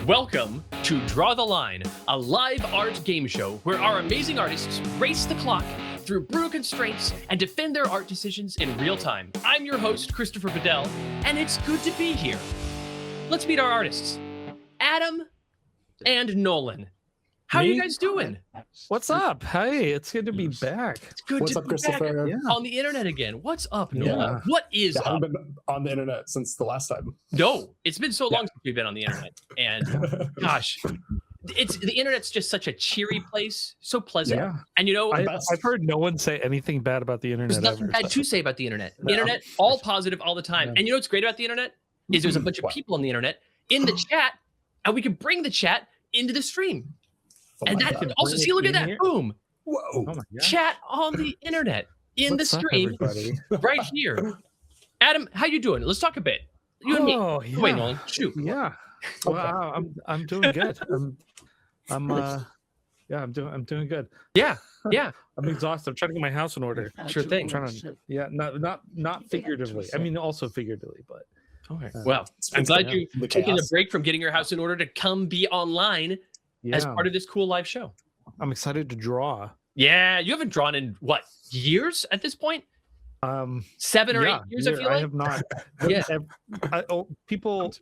Welcome to Draw the Line, a live art game show where our amazing artists race the clock through brutal constraints and defend their art decisions in real time. I'm your host, Christopher Bedell, and it's good to be here. Let's meet our artists, Adam and Nolan. How are you guys doing? What's up? Hey, it's good to be back. It's good What's to up, be Christopher? back on the internet again. What's up, Nolan? Yeah. What is I up? haven't been on the internet since the last time. No, it's been so long since we've been on the internet. And gosh, the internet's just such a cheery place, so pleasant. Yeah. And you know, I've heard no one say anything bad about the internet there's nothing ever. bad to say about the internet. No. Internet, all positive all the time. Yeah. And you know what's great about the internet? Is there's a bunch of What? people on the internet in the chat, and we can bring the chat into the stream. Oh And my that God. can also Bring see, it look at in that. here? Boom. Whoa. Oh my God. Chat on the internet in What's the up, stream everybody? right here. Adam, how you doing? Let's talk a bit. You and me. Oh, yeah. Wait, Nolan. Shoot. Yeah. Well, I'm doing good. I'm doing good. Yeah. Yeah. I'm exhausted. I'm trying to get my house in order. Sure thing. I'm trying to, yeah, not figuratively. I mean, also figuratively, but Okay. Well, I'm glad you're The taking a chaos. break from getting your house in order to come be online yeah, as part of this cool live show. I'm excited to draw. Yeah, you haven't drawn in what, years at this point? 7 or 8 years, I feel like. have not. Yeah. People,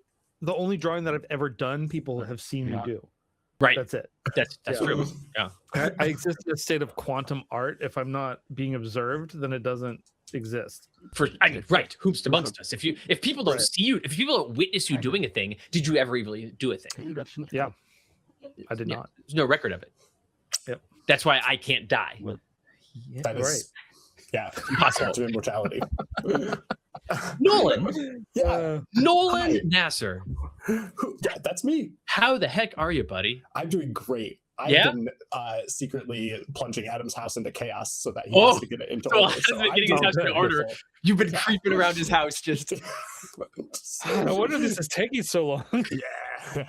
the only drawing that I've ever done, people have seen me do. Right. That's it. That's Yeah. true. Yeah. I exist in a state of quantum art. If I'm not being observed, then it doesn't exist. Right. Whoops amongst us. If people don't Right. see you, if people don't witness you doing a thing, did you ever really do a thing? Yeah, I did Yeah. not. There's no record of it. Yep. That's why I can't die. Yeah, That is, yeah, Impossible. to immortality. Nolan. Yeah, Nolan Hi. Nasser. yeah, that's me. How the heck are you, buddy? I'm doing great. I've Yeah? been secretly plunging Adam's house into chaos so that he Oh, has to get it into so order. Adam's been I'm getting his doing house in order. wonderful. You've been creeping around his house just No wonder this is taking so long. Yeah.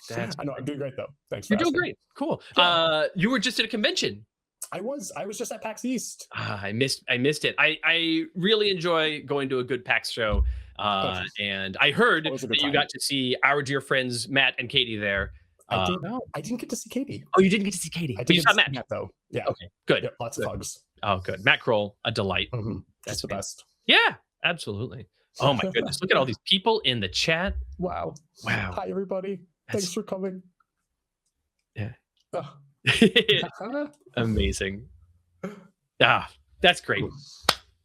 that's I know. I'm doing great though. Thanks. you're for doing asking. great. Cool. You were just at a convention. I was just at PAX East. I missed it. I really enjoy going to a good PAX show. And I heard Always a good that you time. got to see our dear friends Matt and Katie there. I didn't get to see Katie. Oh, you didn't get to see Katie. I But you did saw get to Matt. see Matt though. Yeah. Okay, good. Yeah, lots of hugs. Oh, good. Matt Kroll, a delight. Mhm. That's That's the best. Yeah, absolutely. Oh my goodness. Look at all these people in the chat. Wow. Wow. Hi everybody. That's- Thanks for coming. Yeah. Oh. Amazing. Ah, that's great.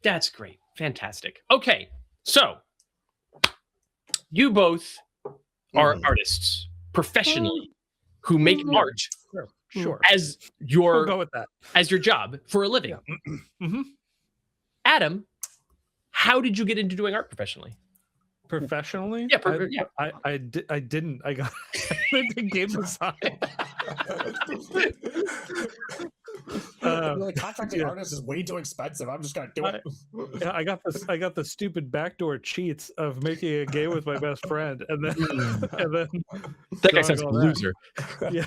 That's great. Fantastic. Okay. So you both are artists professionally who make art Sure. as We'll your go with that. job for a living. Mhm. Adam, how did you get into doing art professionally? Professionally? Yeah, yeah. I didn't. I got into game design. Like, contracting artists is way too expensive. I'm just gonna do it. Yeah, I got the stupid backdoor cheats of making a game with my best friend, and then That guy drawing sounds like a all that. loser. Yeah.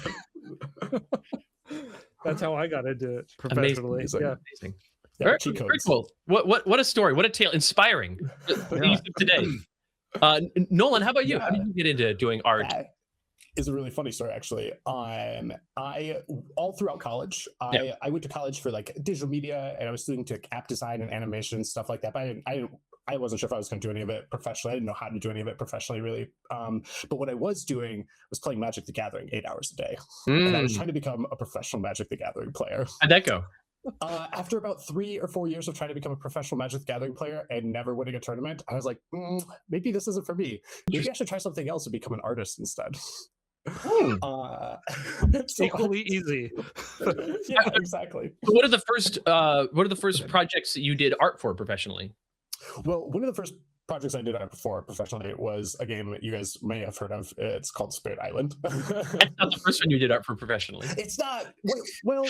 That's how I got into it professionally. Amazing. Yeah. Amazing. Yeah, Very, cheat very codes. cool. What a story. What a tale. Inspiring. The news of today. Nolan, how about you? How did you get into doing art? That is a really funny story, actually. I all throughout college, I went to college for like digital media, and I was studying to app design and animation and stuff like that. But I wasn't sure if I was going to do any of it professionally. I didn't know how to do any of it professionally, really. But what I was doing was playing Magic the Gathering 8 hours a day, and I was trying to become a professional Magic the Gathering player. How'd that go? After about 3 or 4 years of trying to become a professional Magic the Gathering player and never winning a tournament, I was like, maybe this isn't for me. Maybe I should try something else and become an artist instead. So- Equally easy. yeah, exactly. So what are the first projects that you did art for professionally? Well, one of the first projects I did art for professionally was a game that you guys may have heard of. It's called Spirit Island. That's not the first one you did art for professionally. It's not. Well,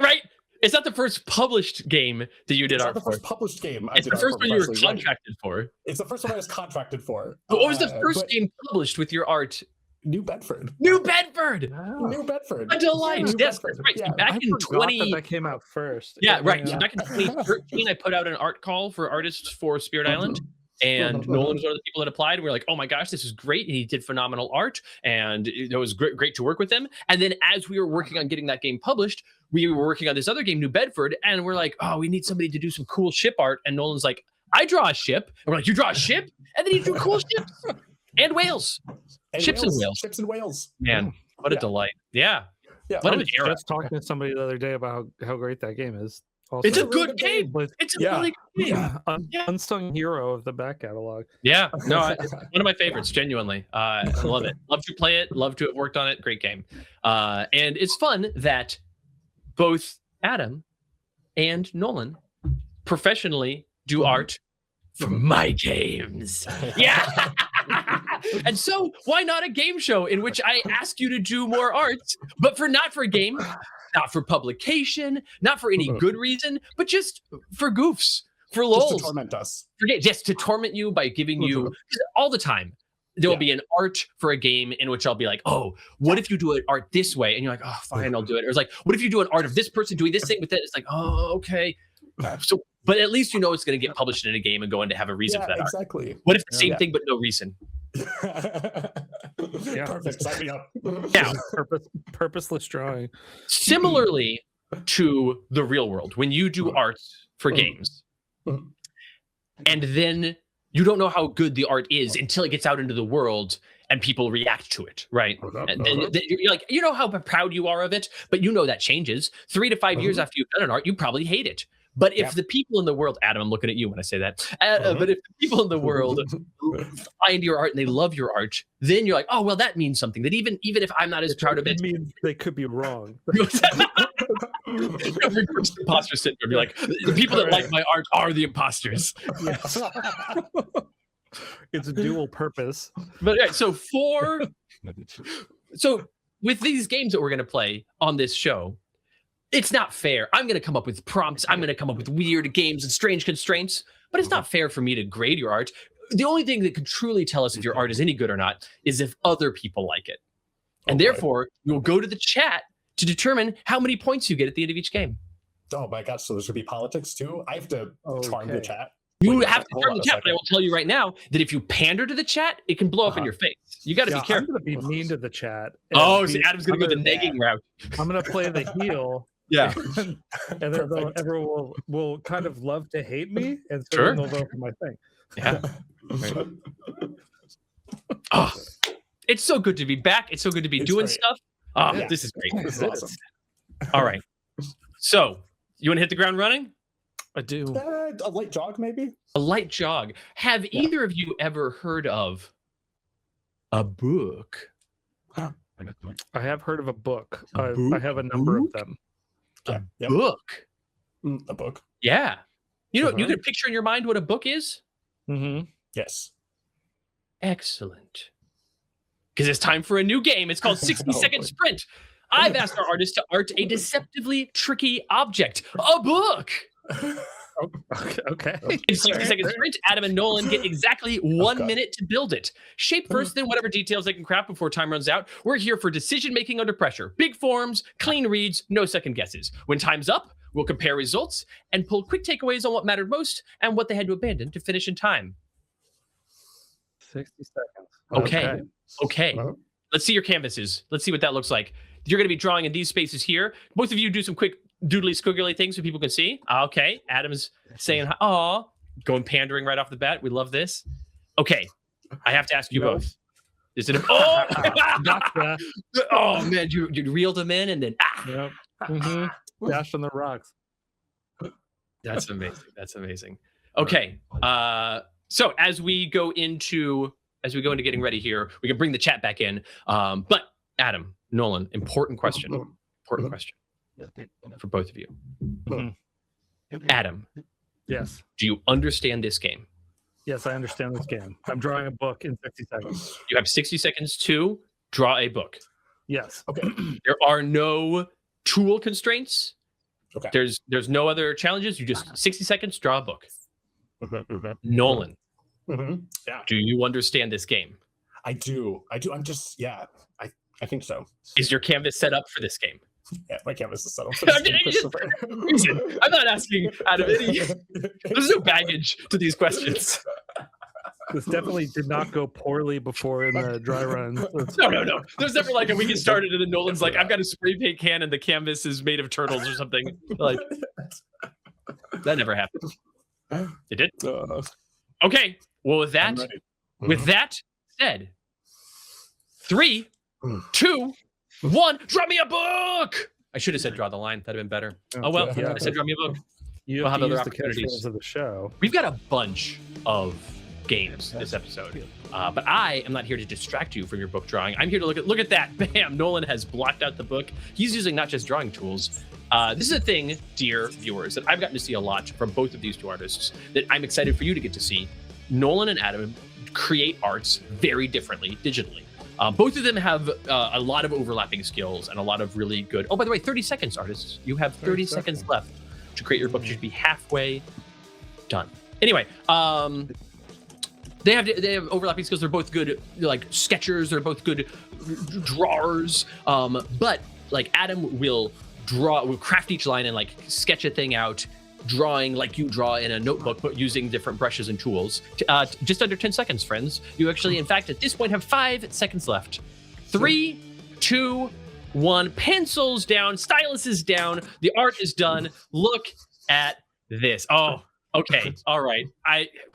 Right? It's not the first published game that you did it's not art the for. first published game. It's did the art first for one you were professionally, right. contracted for. It's the first one I was contracted for. But what was the first but game published with your art? New Bedford. New Bedford. New Bedford. A delight. New Yes, Bedford. that's right. So Yeah. back I in forgot that came out first. Yeah, right. So Yeah. back in 2013, I put out an art call for artists for Spirit Island. And Nolan was one of the people that applied. And we were like, oh my gosh, this is great. And he did phenomenal art. And it was great to work with him. And then as we were working on getting that game published, we were working on this other game, New Bedford. And we're like, oh, we need somebody to do some cool ship art. And Nolan's like, I draw a ship. And we're like, you draw a ship? And then he drew cool ships and whales. Ships and whales. Ships and whales. Man, what a delight. Yeah. Yeah. What I an was era. just talking to somebody the other day about how great that game is. Also. It's a really good game. But It's a really good game. unsung hero of the back catalog. Yeah, no, it's one of my favorites, genuinely. I love it. Love to play it. Love to have worked on it. Great game. And it's fun that both Adam and Nolan professionally do art for my games. Yeah. And so why not a game show in which I ask you to do more art, but not for a game, not for publication, not for any good reason, but just for goofs, for lulz. Just to torment us. Yes, to torment you by giving you all the time. There will be an art for a game in which I'll be like, oh, what if you do an art this way? And you're like, oh, fine, I'll do it. Or it's like, what if you do an art of this person doing this thing with that? It's like, oh, okay. So, but at least you know it's going to get published in a game and going to have a reason for that art. Exactly. What if the same thing but no reason? Perfect. Sign me up. Now, Purposeless drawing. similarly to the real world, when you do art for games, and then you don't know how good the art is until it gets out into the world and people react to it, right? And then you're like, you know how proud you are of it, but you know that changes. 3 to 5 years after you've done an art, you probably hate it. But if the people in the world, Adam, I'm looking at you when I say that, but if the people in the world find your art and they love your art, then you're like, oh, well, that means something. That even if I'm not as proud of it. It means they could be wrong. Reverse imposter syndrome. You're like, the people that like my art are the imposters. Yes. It's a dual purpose. But so with these games that we're going to play on this show, it's not fair. I'm going to come up with prompts. I'm going to come up with weird games and strange constraints, but it's not fair for me to grade your art. The only thing that can truly tell us if your art is any good or not is if other people like it. And therefore, you'll go to the chat to determine how many points you get at the end of each game. Oh my gosh, so there's going to be politics too? I have to charm the chat. You have to charm the chat, but I will tell you right now that if you pander to the chat, it can blow up in your face. You got to be careful. I'm going to be mean to the chat. Oh, see, Adam's going to go the negging route. I'm going to play the heel. Yeah. And then everyone will kind of love to hate me, and so then they'll vote for my thing. Yeah. Right. Oh, it's so good to be back. It's so good to be doing stuff. Oh, this is great. This is awesome. All right. So, you want to hit the ground running? I do. A light jog, maybe? A light jog. Have either of you ever heard of a book? I have heard of a book. I have a number of them. Book? A book. Yeah. You know, you can picture in your mind what a book is? Mm-hmm. Yes. Excellent. Because it's time for a new game. It's called 60-Second Sprint. I've asked our artist to art a deceptively tricky object, a book. Okay. In 60-Second Sprint, Adam and Nolan get exactly 1 minute to build it. Shape first, then whatever details they can craft before time runs out. We're here for decision-making under pressure. Big forms, clean reads, no second guesses. When time's up, we'll compare results and pull quick takeaways on what mattered most and what they had to abandon to finish in time. 60 seconds. Okay. Let's see your canvases. Let's see what that looks like. You're going to be drawing in these spaces here. Both of you do some quick doodly squiggly things so people can see. Okay. Adam's saying, aw, going pandering right off the bat. We love this. Okay. I have to ask you both. Is it oh man, you reeled them in and then Dash on the rocks. That's amazing. Okay. So as we go into getting ready here, we can bring the chat back in. But Adam, Nolan, important question for both of you. Adam. Yes. Do you understand this game? Yes, I understand this game. I'm drawing a book in 60 seconds. You have 60 seconds to draw a book. Yes. Okay. There are no tool constraints. Okay. There's no other challenges. You just 60 seconds, draw a book. Nolan. Yeah. Do you understand this game? I do. I'm just, I think so. Is your canvas set up for this game? Yeah, my canvas is set up for this game, Christopher. I'm not asking out of any. There's no baggage to these questions. This definitely did not go poorly before in the dry run. No. There's never like a we get started and then Nolan's like, I've got a spray paint can and the canvas is made of turtles or something. Like that never happened. It did. Okay. Well, with that said, 3, 2, 1, draw me a book. I should have said draw the line. That'd have been better. Oh well, Yeah. I said draw me a book. You We'll have have to other use the opportunities. catchphrase of the show. We've got a bunch of games this episode, but I am not here to distract you from your book drawing. I'm here to look at that. Bam! Nolan has blocked out the book. He's using not just drawing tools. This is a thing, dear viewers, that I've gotten to see a lot from both of these two artists that I'm excited for you to get to see. Nolan and Adam create arts very differently digitally. Both of them have a lot of overlapping skills and a lot of really good. Oh, by the way, 30 seconds, artists. You have 30 seconds left to create your book. You should be halfway done. Anyway, they have overlapping skills. They're both good like sketchers. They're both good drawers. But like Adam will craft each line and like sketch a thing out, drawing like you draw in a notebook, but using different brushes and tools. Just under 10 seconds, friends. You actually, in fact, at this point have 5 seconds left. 3, 2, 1. Pencils down, stylus is down. The art is done. Look at this. Oh, okay. All right.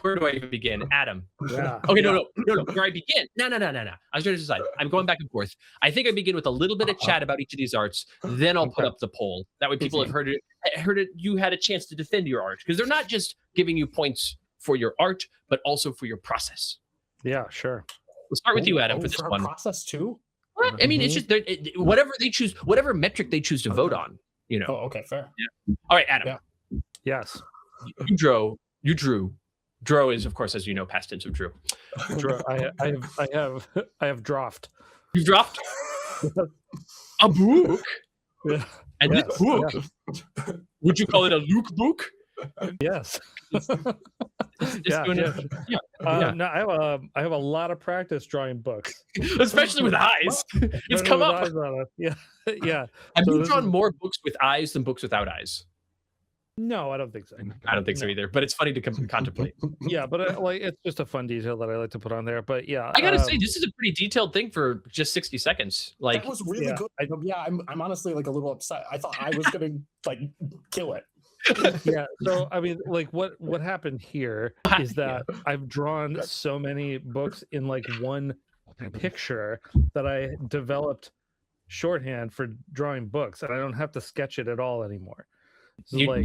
Where do I even begin? Adam. Yeah. Okay, no. Where I begin? No. I was trying to decide. I'm going back and forth. I think I begin with a little bit of chat about each of these arts. Then I'll put up the poll. That way people have heard it. You had a chance to defend your art because they're not just giving you points for your art, but also for your process. Yeah, sure. We'll start with you, Adam, for this one. Process too. What? I mean, it's just whatever they choose, whatever metric they choose to vote on. You know. Oh, okay, fair. Yeah. All right, Adam. Yeah. Yes. You drew. Draw is, of course, as you know, past tense of drew. I have draft. You've dropped a book. Yeah. And Yes, this book, would you call it a Luke book? Yes. Yeah. No, I have a lot of practice drawing books. Especially with eyes. It's come With up. eyes on it. Yeah. Yeah. Have So you this drawn is- more books with eyes than books without eyes? No, I don't think so. I don't think so No. either, but it's funny to contemplate. Yeah, but it's just a fun detail that I like to put on there. But yeah, I gotta say, this is a pretty detailed thing for just 60 seconds. Like, That was really yeah, good. I'm honestly like a little upset. I thought I was gonna like kill it. yeah. So I mean, like what happened here is that I've drawn so many books in like one picture that I developed shorthand for drawing books, and I don't have to sketch it at all anymore. So you like,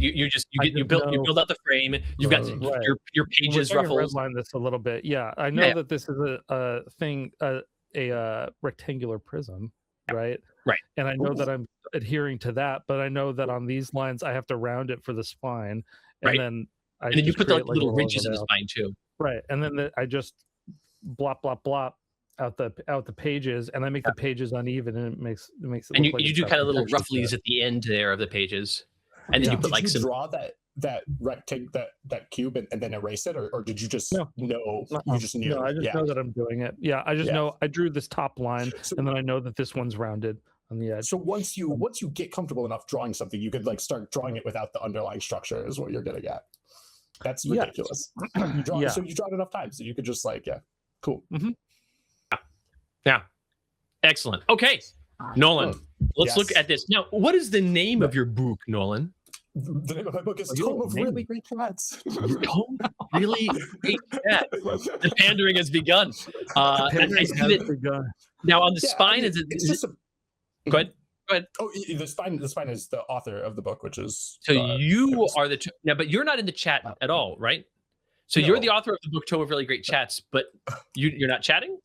build out the frame. You've got Right. your pages ruffled. Redline this a little bit. Yeah, I know Yeah. that this is a thing, a rectangular prism, right? Right. And I know that I'm adhering to that, but I know that on these lines I have to round it for the spine, and Right. then And then you just put the create, like, little a ridges in the logo. spine too. Right, and then I just blop out the pages, and I make the pages uneven, and it makes it. And look you like do it's got kind of some little texture to rufflies it. at the end there of the pages. And then you put Did like you some draw that rectangle, that cube, and then erase it, or did you just No. know? Uh-uh. You just knew. No, I just know that I'm doing it. Yeah, I just Yeah. know I drew this top line, So- and then I know that this one's rounded on the edge. So once you get comfortable enough drawing something, you could like start drawing it without the underlying structure. Is what you're getting at. That's Yes. ridiculous. You draw, Yeah. So you draw it enough times that you could just like, yeah, cool. Yeah. Excellent. Okay. Nolan, let's Yes. look at this. Now, what is the name of your book, Nolan? The name of my book is You Tome don't of name Really it. Great Cats. Tome Really Great Cat. The pandering has begun. I see that begun. now on the Yeah, I spine. mean, Is it? it's Is just it a, go ahead. oh, the spine is the author of the book, which is So you Chris. are now, but you're not in the chat at all, right? So you're No. the author of the book Tome of Really Great Chats, but you're not chatting.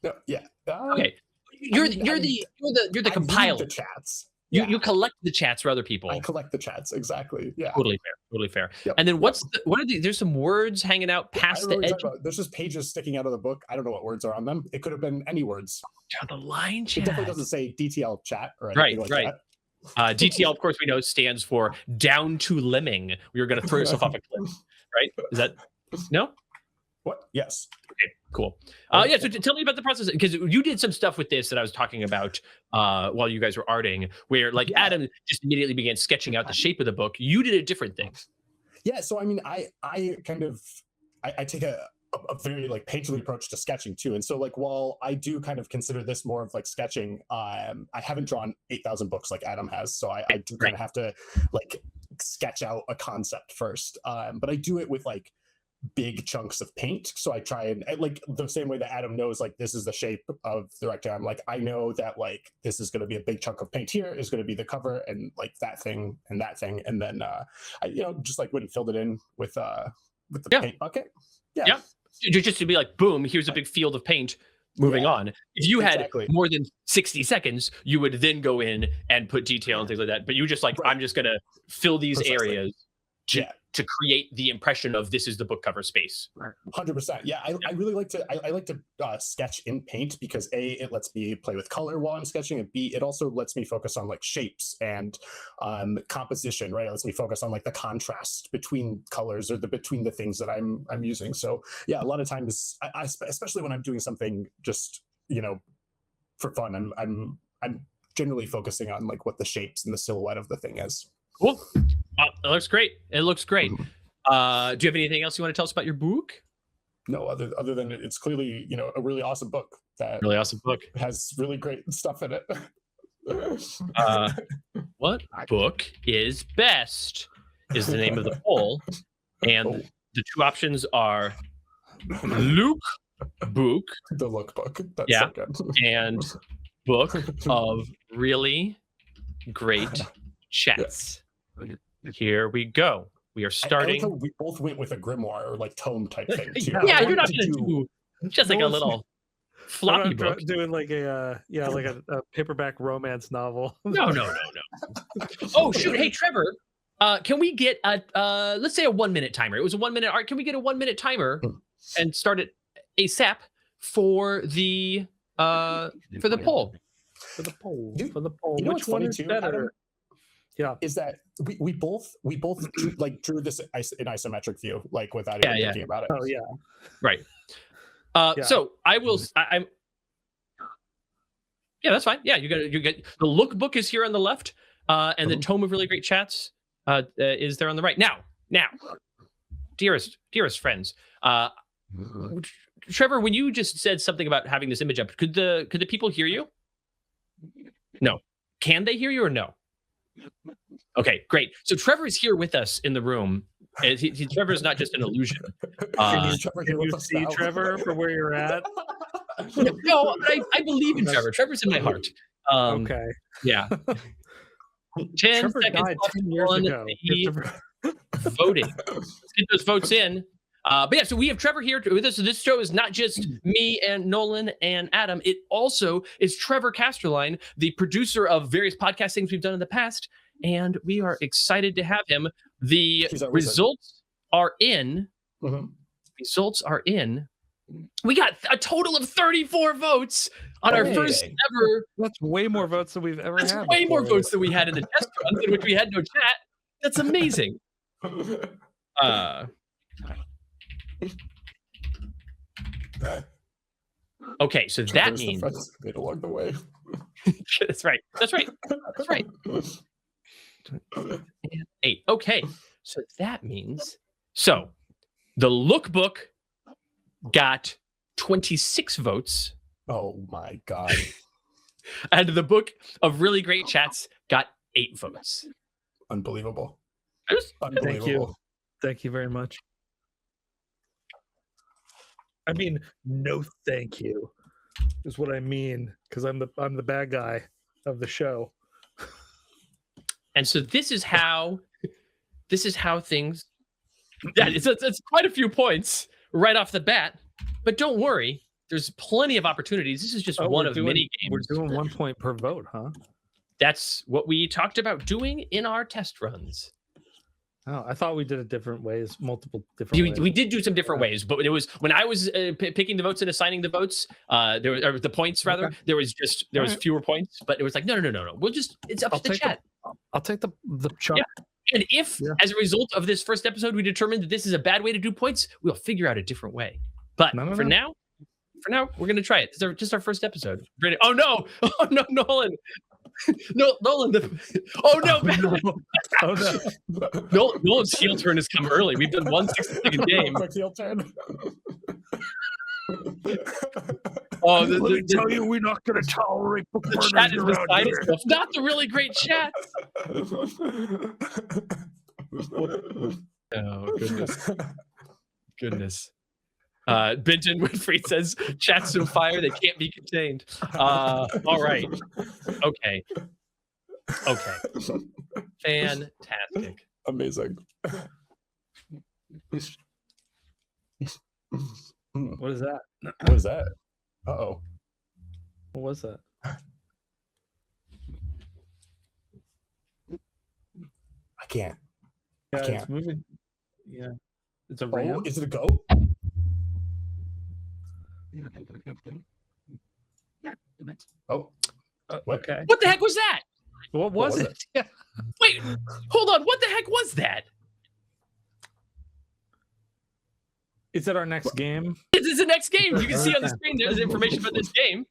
No, yeah. Okay. You're mean, the I read compiler. the chats. You Yeah. you collect the chats for other people. I collect the chats exactly. Yeah. Totally fair. Totally fair. Yep. And then what are the? There's some words hanging out I past don't the know what you're edge. talking about. There's just pages sticking out of the book. I don't know what words are on them. It could have been any words. Down the line It chat. definitely doesn't say DTL chat or anything like Right. that. DTL, of course, we know stands for down to limbing. You're going to throw yourself off a cliff, right? Is that no? What? Yes. Okay, cool. Yeah. So tell me about the process because you did some stuff with this that I was talking about while you guys were arting, where like Yeah. Adam just immediately began sketching out the shape of the book. You did a different thing. Yeah. So I mean, I kind of I take a very like painterly approach to sketching too. And so like while I do kind of consider this more of like sketching, I haven't drawn 8,000 books like Adam has, so I do kind of have to like sketch out a concept first. But I do it with like big chunks of paint. So I try and like the same way that Adam knows like this is the shape of the rectangle. I'm like, I know that like this is going to be a big chunk of paint here is going to be the cover and like that thing and that thing. And then I just like went and filled it in with the paint bucket. Yeah. Just to be like, boom, here's a big field of paint. Moving on. If you had more than 60 seconds, you would then go in and put detail and things like that. But you just like, I'm just going to fill these areas to create the impression of this is the book cover space. 100%. Yeah, I really like to I like to sketch in paint because A, it lets me play with color while I'm sketching, and B, it also lets me focus on like shapes and composition, right? It lets me focus on like the contrast between colors or between the things that I'm using. So yeah, a lot of times, I especially when I'm doing something just for fun, I'm generally focusing on like what the shapes and the silhouette of the thing is. Cool. It looks great. It looks great. Do you have anything else you want to tell us about your book? No, other than it's clearly, a really awesome book that has really great stuff in it. What book is best is the name of the poll. And the two options are Luke Book. The Look Book. That's so good. And Book of Really Great Chats. Here we go. We are starting. I like how we both went with a grimoire or like tome type thing too. Yeah, you're not going to do just like a little floppy book. Doing like a paperback romance novel. No. Oh shoot! Hey Trevor, can we get a let's say a 1 minute timer? It was a 1 minute art. Can we get a 1 minute timer and start it ASAP for the poll? For the poll. You know Which what's one funny is too, better? Adam? Yeah, is that we both drew this in isometric view, like without even thinking about it. Oh yeah, right. So I will. I'm. Yeah, that's fine. Yeah, you get the lookbook is here on the left, and the tome of really great chats is there on the right. Now, dearest friends, Trevor, when you just said something about having this image up, could the people hear you? No. Can they hear you or no? Okay, great. So Trevor is here with us in the room. Trevor is not just an illusion. Can you see Trevor from where you're at? No, I believe in Trevor. Trevor's in my heart. Okay. Yeah. 10 Trevor seconds died 10 years ago. Voting. Let's get those votes in. But yeah, so we have Trevor here with us. So this show is not just me and Nolan and Adam. It also is Trevor Casterline, the producer of various podcast things we've done in the past. And we are excited to have him. The results are in. Results are in. We got a total of 34 votes on our first ever. That's way more votes than we've ever had. That's way more votes than we had in the test runs, in which we had no chat. That's amazing. Okay, so that means along the way. That's right. 8. Okay, so that means the lookbook got 26 votes. Oh my god! And the book of really great chats got 8 votes. Unbelievable. Thank you very much. I mean, no, thank you, is what I mean, because I'm the bad guy of the show. And so this is how things. Yeah, it's quite a few points right off the bat, but don't worry, there's plenty of opportunities. This is just one of many games. We're doing 1 point per vote, huh? That's what we talked about doing in our test runs. Oh, I thought we did it different ways, multiple different ways. We did do some different ways, but it was when I was picking the votes and assigning the votes, there was, or the points rather. Okay. There was fewer points, but it was like no. We'll just it's up to the chat. I'll take the chunk. Yeah. And if as a result of this first episode we determine that this is a bad way to do points, we'll figure out a different way. But for now, we're gonna try it. This is just our first episode. Oh no, Nolan. No, Nolan. Oh no! Oh no! Nolan's heel turn has come early. We've done 1 60-second game. Quick heel turn. Oh, Let me tell you, we're not going to tolerate book the chat is burners around beside here. itself. Not the really great chat. Oh goodness. Benton Winfrey says, "Chat's so fire they can't be contained." All right. Okay. Fantastic. Amazing. What is that? What is that? Uh-oh. What was that? I can't. Yeah, can't. it's moving. Yeah, it's a Oh, ram. is it a goat? Oh, what? Okay. What the heck was that? What was was it? Yeah. Wait, hold on. What the heck was that? Is it our next game? This is the next game. You can see on the screen there's information about this game.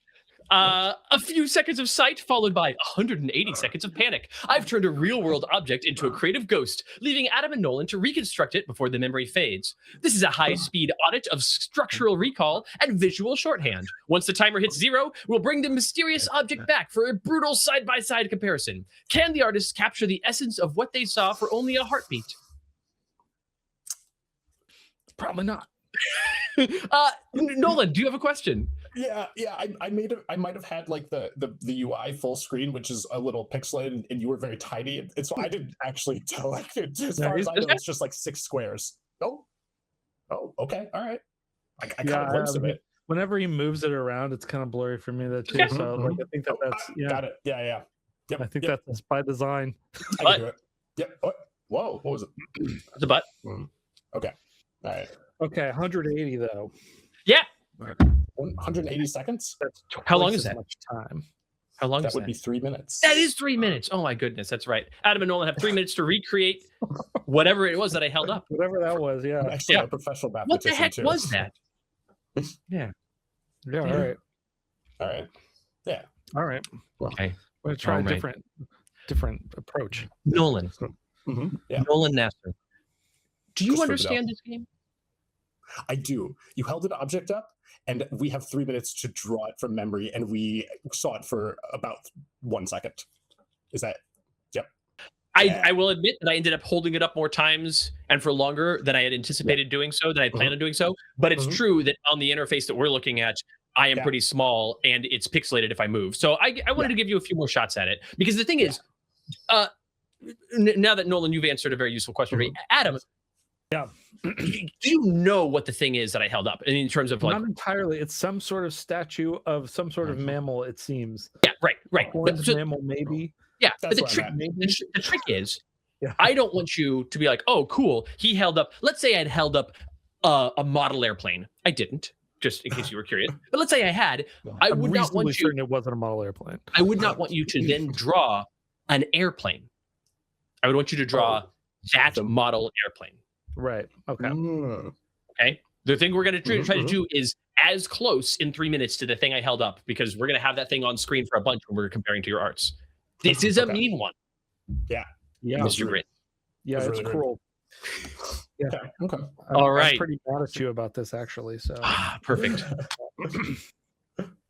A few seconds of sight followed by 180 seconds of panic. I've turned a real-world object into a creative ghost, leaving Adam and Nolan to reconstruct it before the memory fades. This is a high-speed audit of structural recall and visual shorthand. Once the timer hits 0, we'll bring the mysterious object back for a brutal side-by-side comparison. Can the artists capture the essence of what they saw for only a heartbeat? Probably not. Nolan, do you have a question? Yeah. I might have had like the UI full screen, which is a little pixelated, and you were very tiny, and so I didn't actually tell. Like, as far as I know, it's just like 6 squares. Oh, okay, all right. I kind of glimpsed of it. Whenever he moves it around, it's kind of blurry for me that too. Okay. So like, I think that's Got it. Yeah. Yep, I think yep. that's by design. I can do it. Yep. Oh, whoa, what was it? The butt. Okay. All right. Okay, 180 though. Yeah. 180 seconds. That's How long twice is as that? Much time. How long That is would that? be 3 minutes. That is 3 minutes. Oh my goodness, that's right. Adam and Nolan have 3 minutes to recreate whatever it was that I held up. Whatever that was, yeah. I'm actually Yeah. a professional What the mathematician heck too. was that? Yeah. Yeah, all right. All right. Yeah. All right. Okay. We're gonna try All a right. different approach. Nolan. Yeah. Nolan Nasser. Do you Christopher understand this game? I do. You held an object up, and we have 3 minutes to draw it from memory, and we saw it for about 1 second. Is that? Yep. Yeah. I will admit that I ended up holding it up more times and for longer than I had anticipated doing so, than I had planned on doing so. But it's true that on the interface that we're looking at, I am pretty small and it's pixelated if I move. So I wanted to give you a few more shots at it, because the thing is, now that Nolan, you've answered a very useful question for me. Adam, Yeah. do you know what the thing is that I held up in terms of like? Not entirely. It's some sort of statue of some sort of mammal, it seems. Yeah, right. Horned So- mammal, maybe. Yeah, That's but the where I'm trick, at. the trick is, Yeah. I don't want you to be like, oh, cool. He held up. Let's say I'd held up a model airplane. I didn't, just in case you were curious. But let's say I had. I I'm would not reasonably want you. certain it wasn't a model airplane. I would not want you to then draw an airplane. I would want you to draw that model airplane. Right. Okay. Okay. The thing we're going to try to do is as close in 3 minutes to the thing I held up, because we're going to have that thing on screen for a bunch when we're comparing to your arts. This is a mean one, Yeah. Mr. Grit. Yeah, That's it's really cruel. Yeah. Okay. All right. I'm pretty mad at you about this, actually. So Perfect.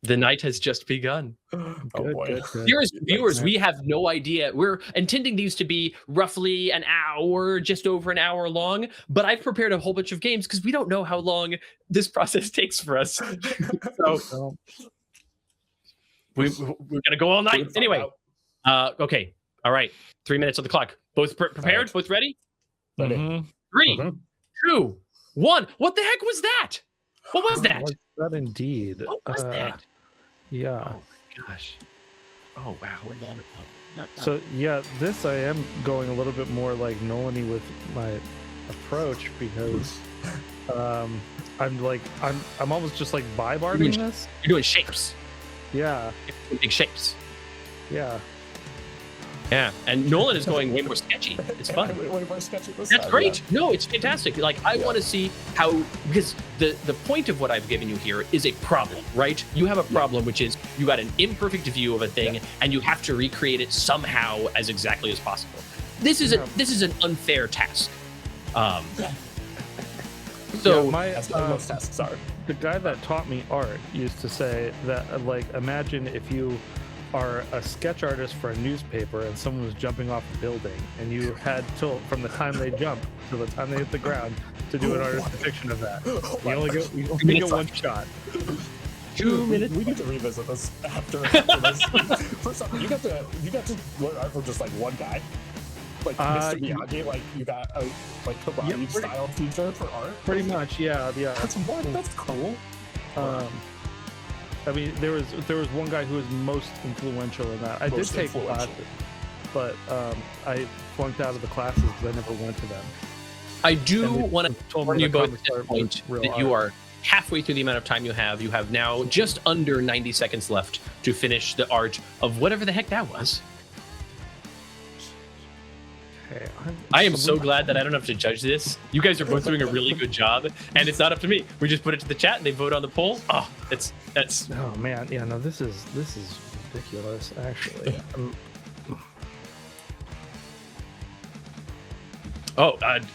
The night has just begun. Oh good, boy. good. Viewers, we have no idea. We're intending these to be roughly an hour, just over an hour long, but I've prepared a whole bunch of games because we don't know how long this process takes for us. So we're going to go all night. Anyway, okay. All right. 3 minutes on the clock. Both prepared? Right. Both ready? Ready. Mhm. 3, 2, 1. What the heck was that? What was that? Was that indeed? What was that? Yeah. Oh my gosh. Oh wow. So yeah, this I am going a little bit more like Nolan-y with my approach, because I'm almost just like vibe-arting this. You're doing shapes. Yeah. You're doing big shapes. Yeah. Yeah, and Nolan is going way more sketchy. It's fun. Way more sketchy this That's time, great. yeah. No, it's fantastic. Like, I want to see how, because the point of what I've given you here is a problem, right? You have a problem, which is you got an imperfect view of a thing, and you have to recreate it somehow as exactly as possible. This is this is an unfair task. So That's what most tasks are. The guy that taught me art used to say that, like, imagine if you are a sketch artist for a newspaper and someone was jumping off a building, and you had till from the time they jump to the time they hit the ground to do an artist depiction of that. You only get one shot. 2 minutes. We need to revisit this after this. First off, you got to learn art from just like one guy. Like Mr. Miyagi, like you got a like karate style teacher for art. Pretty much, yeah. That's cool. I mean, there was one guy who was most influential in that. I did take classes, but I flunked out of the classes because I never went to them. I do want to warn you both at this point that you are halfway through the amount of time you have. You have now just under 90 seconds left to finish the art of whatever the heck that was. Okay, I am so glad that I don't have to judge this. You guys are both doing a really good job, and it's not up to me. We just put it to the chat, and they vote on the poll. Oh, that's. Oh man, yeah, no, this is ridiculous, actually.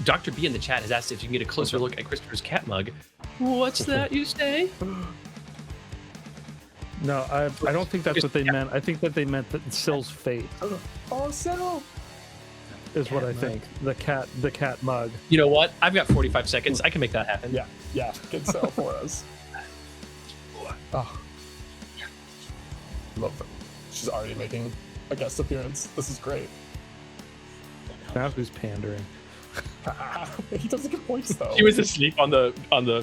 Dr. B in the chat has asked if you can get a closer look at Christopher's cat mug. What's that you say? No, I don't think that's what they meant. I think that they meant that Sill's fate. Oh, Sill! Is what I think. The cat mug. You know what? I've got 45 seconds. I can make that happen. Yeah, get Sill for us. Oh. Love it. She's already making a guest appearance. This is great. Now who's pandering? He doesn't get points though. She was asleep on the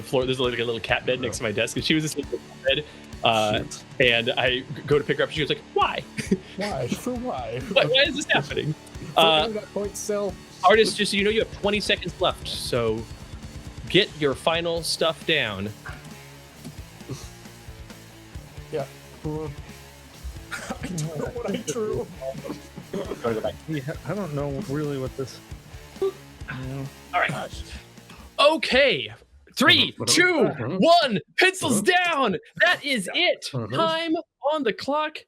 floor. There's like a little cat bed next to my desk, and she was asleep on the bed. And I go to pick her up, and she goes like, "Why? Why? For why? Why is this happening?" That point, Sill. Artist, just so you know, you have 20 seconds left, so get your final stuff down. Yeah. I don't know what I drew. Yeah, I don't know really what this. All right. Okay. 3, 2, 1. Pencils down. That is it. Time on the clock.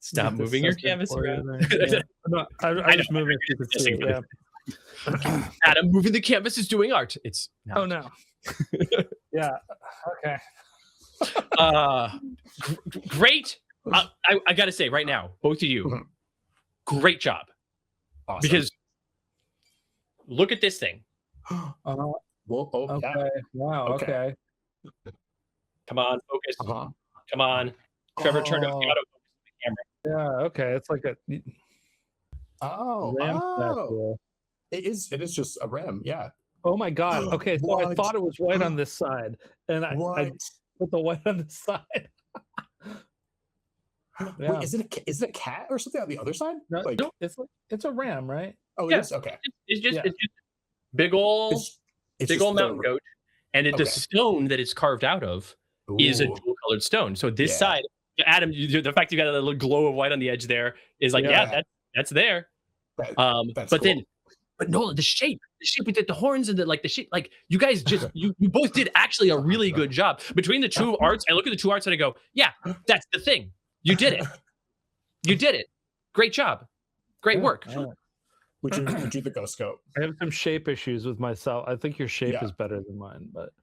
Stop moving your canvas around. Yeah. No, I just moving it. Yeah. Adam moving the canvas is doing art. It's oh no. Yeah. Okay. Great. I gotta say right now, both of you, great job. Awesome. Because look at this thing. Okay. Yeah. Wow. Okay. Come on, focus. Come on. Trevor turned off the autofocus on the camera. Yeah. Okay. It's like a. It is just a ram. Yeah. Oh my God. Okay. So I thought it was white on this side, and I put the white on this side. Yeah. Wait, is it a cat or something on the other side? No, it's a ram, right? Oh, it is? Okay. It's just big old mountain goat, and the stone that it's carved out of is a dual colored stone. So this side, Adam, the fact you got a little glow of white on the edge there is like, that's there. That's but cool. But Nolan, the shape with the horns and the shape, like you guys just you both did actually a really good job between the two arts. I look at the two arts and I go, yeah, that's the thing. You did it. You did it. Great job. Great work. We drew the ghost goat. I have some shape issues with myself. I think your shape is better than mine, but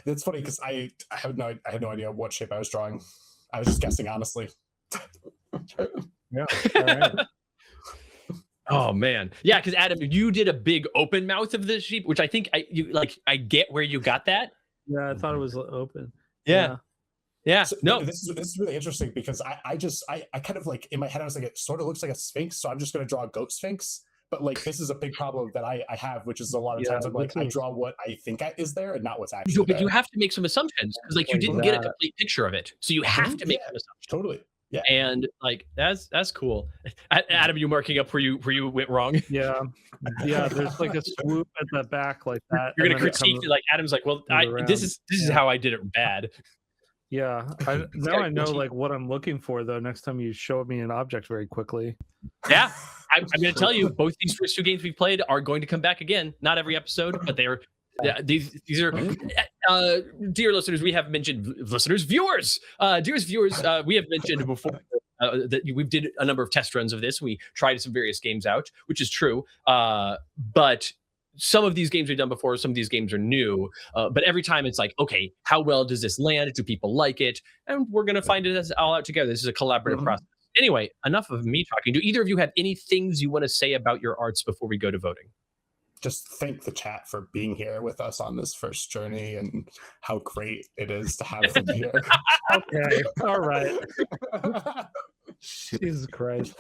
it's funny because I had no idea what shape I was drawing. I was just guessing, honestly. Yeah. All right. Oh man, yeah. Because Adam, you did a big open mouth of the sheep, which I think I get where you got that. Yeah, I thought it was open. Yeah. So, no, this is really interesting because I kind of like in my head I was like, it sort of looks like a sphinx, so I'm just going to draw a goat sphinx. But like this is a big problem that I have, which is a lot of times I'm like, I draw what I think is there and not what's actually there. But you have to make some assumptions because like you didn't get a complete picture of it, so you have to make some assumptions. Totally. Yeah. And like that's cool. Adam, you marking up where you went wrong? Yeah. There's like a swoop at the back like that. You're gonna critique like Adam's like, well, this is how I did it bad. Yeah. Now I know like what I'm looking for though. Next time you show me an object very quickly. Yeah, I'm going to tell you, both these first two games we've played are going to come back again. Not every episode, but they're these are dear listeners. We have mentioned viewers, dearest viewers. We have mentioned before that we did a number of test runs of this. We tried some various games out, which is true. But some of these games we've done before, some of these games are new. But every time it's like, okay, how well does this land? Do people like it? And we're going to find it all out together. This is a collaborative process. Anyway, enough of me talking. Do either of you have any things you want to say about your arts before we go to voting? Just thank the chat for being here with us on this first journey and how great it is to have them here. Okay. All right. Jesus Christ.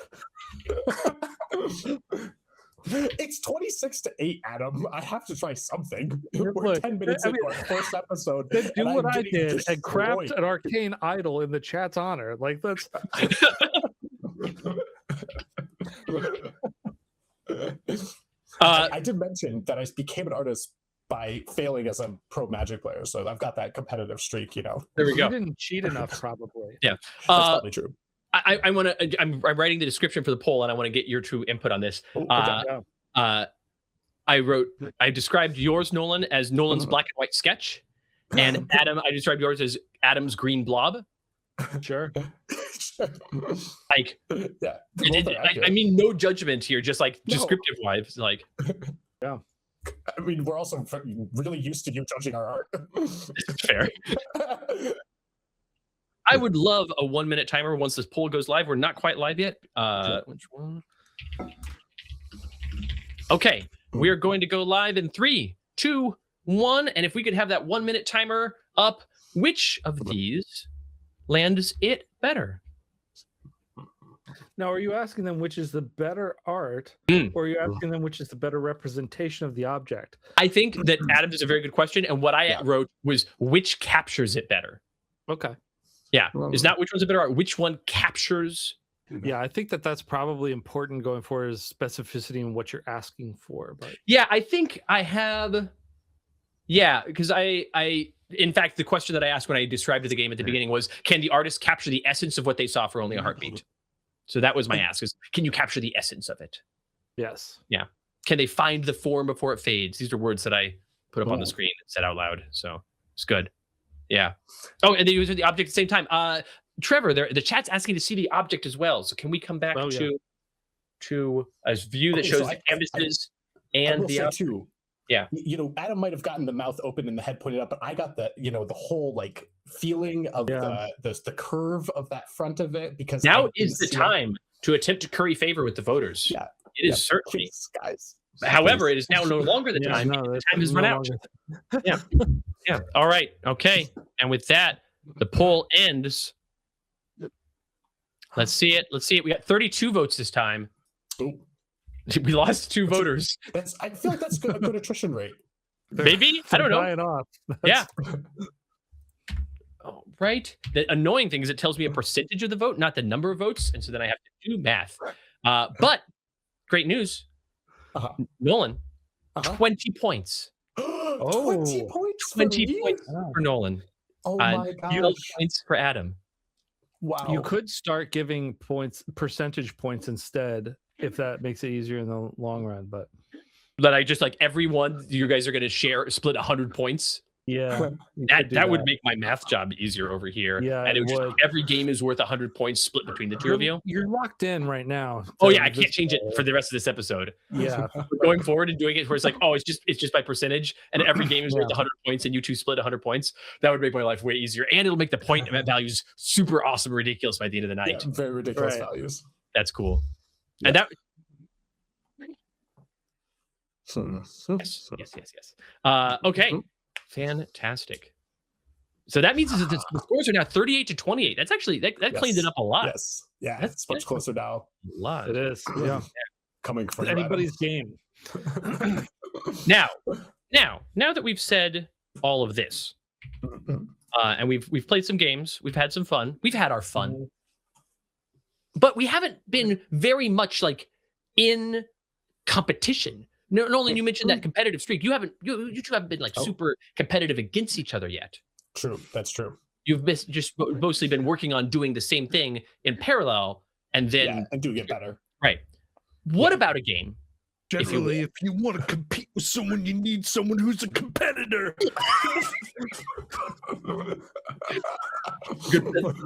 It's 26-8, Adam. I have to try something. We're Look, 10 minutes into our first episode. Then do and what I'm I getting did and destroyed. craft an arcane idol in the chat's honor. Like that's I did mention that I became an artist by failing as a pro Magic player, so I've got that competitive streak, you know. There we you go. didn't cheat enough, probably. Yeah. That's probably true. I want to. I'm writing the description for the poll, and I want to get your true input on this. I described yours, Nolan, as Nolan's black and white sketch, and Adam, I described yours as Adam's green blob. Sure. Like, Yeah. I mean, no judgment here, just like descriptive wise, like. Yeah. I mean, we're also really used to you judging our art. Fair. I would love a 1 minute timer once this poll goes live. We're not quite live yet. Which one? Okay, we are going to go live in 3, 2, 1. And if we could have that 1 minute timer up, which of these lands it better? Now, are you asking them which is the better art, or are you asking them which is the better representation of the object? I think that Adam is a very good question. And what I wrote was which captures it better. Okay. Yeah, it's not which one's a better art. Which one captures? Yeah, I think that that's probably important going forward is specificity in what you're asking for. But yeah, I think I have. Yeah, because I in fact, the question that I asked when I described the game at the beginning was, can the artist capture the essence of what they saw for only a heartbeat? So that was my ask: is can you capture the essence of it? yes. Yeah. Can they find the form before it fades? These are words that I put up on the screen and said out loud. So it's good. Yeah. Oh, and they use the object at the same time. Trevor, the chat's asking to see the object as well. So can we come back to a view that shows the canvases and the object? Too. Yeah. You know, Adam might have gotten the mouth open and the head pointed up, but I got the, you know, the whole like feeling of the curve of that front of it, because now is the time to attempt to curry favor with the voters. Yeah. It is certainly. Please, guys. However, it is now no longer the time. The time has run out. Yeah. Yeah. All right. Okay. And with that, the poll ends. Let's see it. We got 32 votes this time. Ooh. We lost 2 voters. I feel like that's a good attrition rate. Maybe. I don't know. Dying off. Yeah. Oh, right. The annoying thing is it tells me a percentage of the vote, not the number of votes. And so then I have to do math. But great news. Nolan, 20 points. 20 points 20 points for Nolan. Oh my 12 points for Adam. Wow. You could start giving percentage points instead, if that makes it easier in the long run. But I just like everyone, you guys are going to split 100 points. Yeah, that would make my math job easier over here. Yeah, and it would just, every game is worth 100 points split between the two of you. You're locked in right now. Oh yeah, I can't change it for the rest of this episode. Yeah, going forward and doing it where it's like, oh, it's just by percentage, and every game is worth 100 points, and you two split 100 points. That would make my life way easier, and it'll make the point values super awesome, ridiculous by the end of the night. Yeah, very ridiculous values. That's cool. Yeah. And that. Yes. Okay. Fantastic. So that means that the scores are now 38-28. That's actually that cleaned it up a lot. Yes. Yeah. It's much closer now. A lot. It is. Yeah. Coming from anybody's game. Now that we've said all of this, and we've played some games, we've had some fun. We've had our fun. But we haven't been very much like in competition. Nolan, you mentioned that competitive streak. You two haven't been like super competitive against each other yet. True, that's true. You've just mostly been working on doing the same thing in parallel, and then and doing it better. Right. What about a game? Generally, if you want to compete with someone, you need someone who's a competitor. Good point.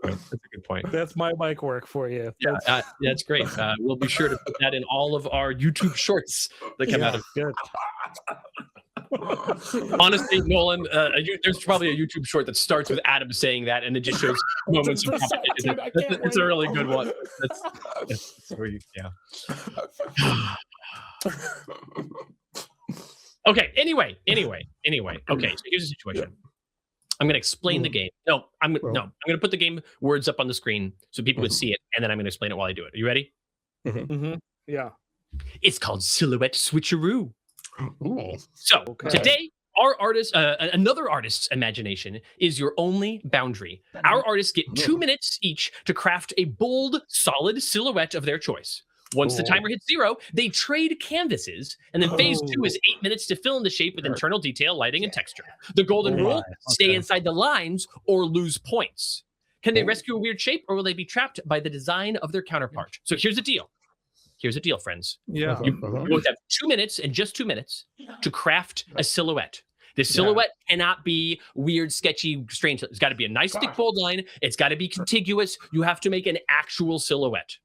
That's a good point. That's my mic work for you. Yeah, that's great. We'll be sure to put that in all of our YouTube shorts that come out of. Good. Honestly, Nolan, there's probably a YouTube short that starts with Adam saying that, and it just shows moments of competition. It's a really good one. That's where you, yeah. Okay. Anyway. Okay. So here's the situation. I'm going to explain the game. I'm going to put the game words up on the screen so people can see it, and then I'm going to explain it while I do it. Are you ready? Yeah. It's called Silhouette Switcheroo. Ooh. So today, another artist's imagination is your only boundary. Our artists get 2 minutes each to craft a bold, solid silhouette of their choice. Once the timer hits 0, they trade canvases, and then phase 2 is 8 minutes to fill in the shape with internal detail, lighting, and texture. The golden rule: stay inside the lines or lose points. Can they rescue a weird shape, or will they be trapped by the design of their counterpart? So here's the deal. Friends. Yeah. You both have 2 minutes, and just 2 minutes, to craft a silhouette. The silhouette cannot be weird, sketchy, strange. It's got to be a nice, thick, bold line. It's got to be contiguous. You have to make an actual silhouette.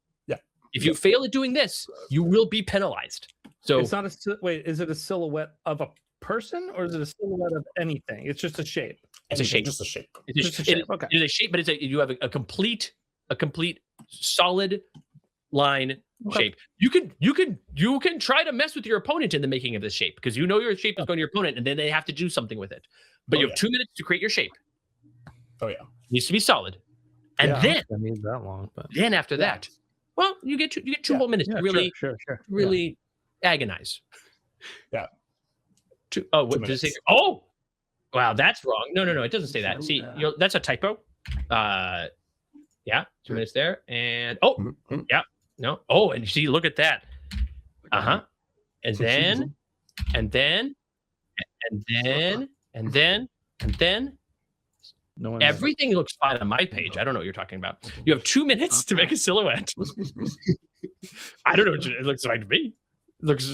If you fail at doing this, you will be penalized. So it's not is it a silhouette of a person, or is it a silhouette of anything? It's just a shape. It's a shape. Just a shape. It's a shape. Okay. It is a shape, but you have a complete solid line shape. You can try to mess with your opponent in the making of this shape, because you know your shape is going to your opponent, and then they have to do something with it. But you have 2 minutes to create your shape. Oh yeah. It needs to be solid. And then that needs that long. But then after that, well, you get two whole minutes to really agonize. Yeah. What does it say? Oh, wow, that's wrong. No, it doesn't say that. See, that's a typo. 2 minutes there, and no. Oh, and see, look at that. And then, everything looks fine on my page. I don't know what you're talking about. You have 2 minutes to make a silhouette. I don't know what it looks like to me. It looks,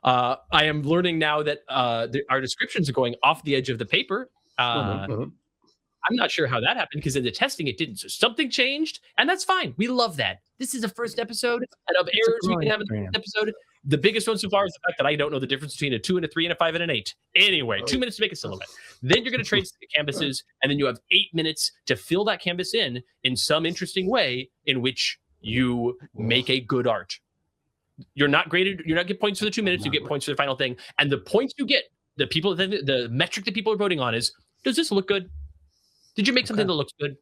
I am learning now that our descriptions are going off the edge of the paper. I'm not sure how that happened, because in the testing it didn't. So something changed, and that's fine. We love that. This is the first episode, and of errors we can have in the episode. The biggest one so far is the fact that I don't know the difference between a 2 and a 3 and a 5 and an 8. Anyway, 2 minutes to make a silhouette. Then you're going to trade canvases, and then you have 8 minutes to fill that canvas in some interesting way in which you make a good art. You're not get points for the 2 minutes. You get points for the final thing, and the points you get, the metric that people are voting on is: does this look good? Did you make something that looks good?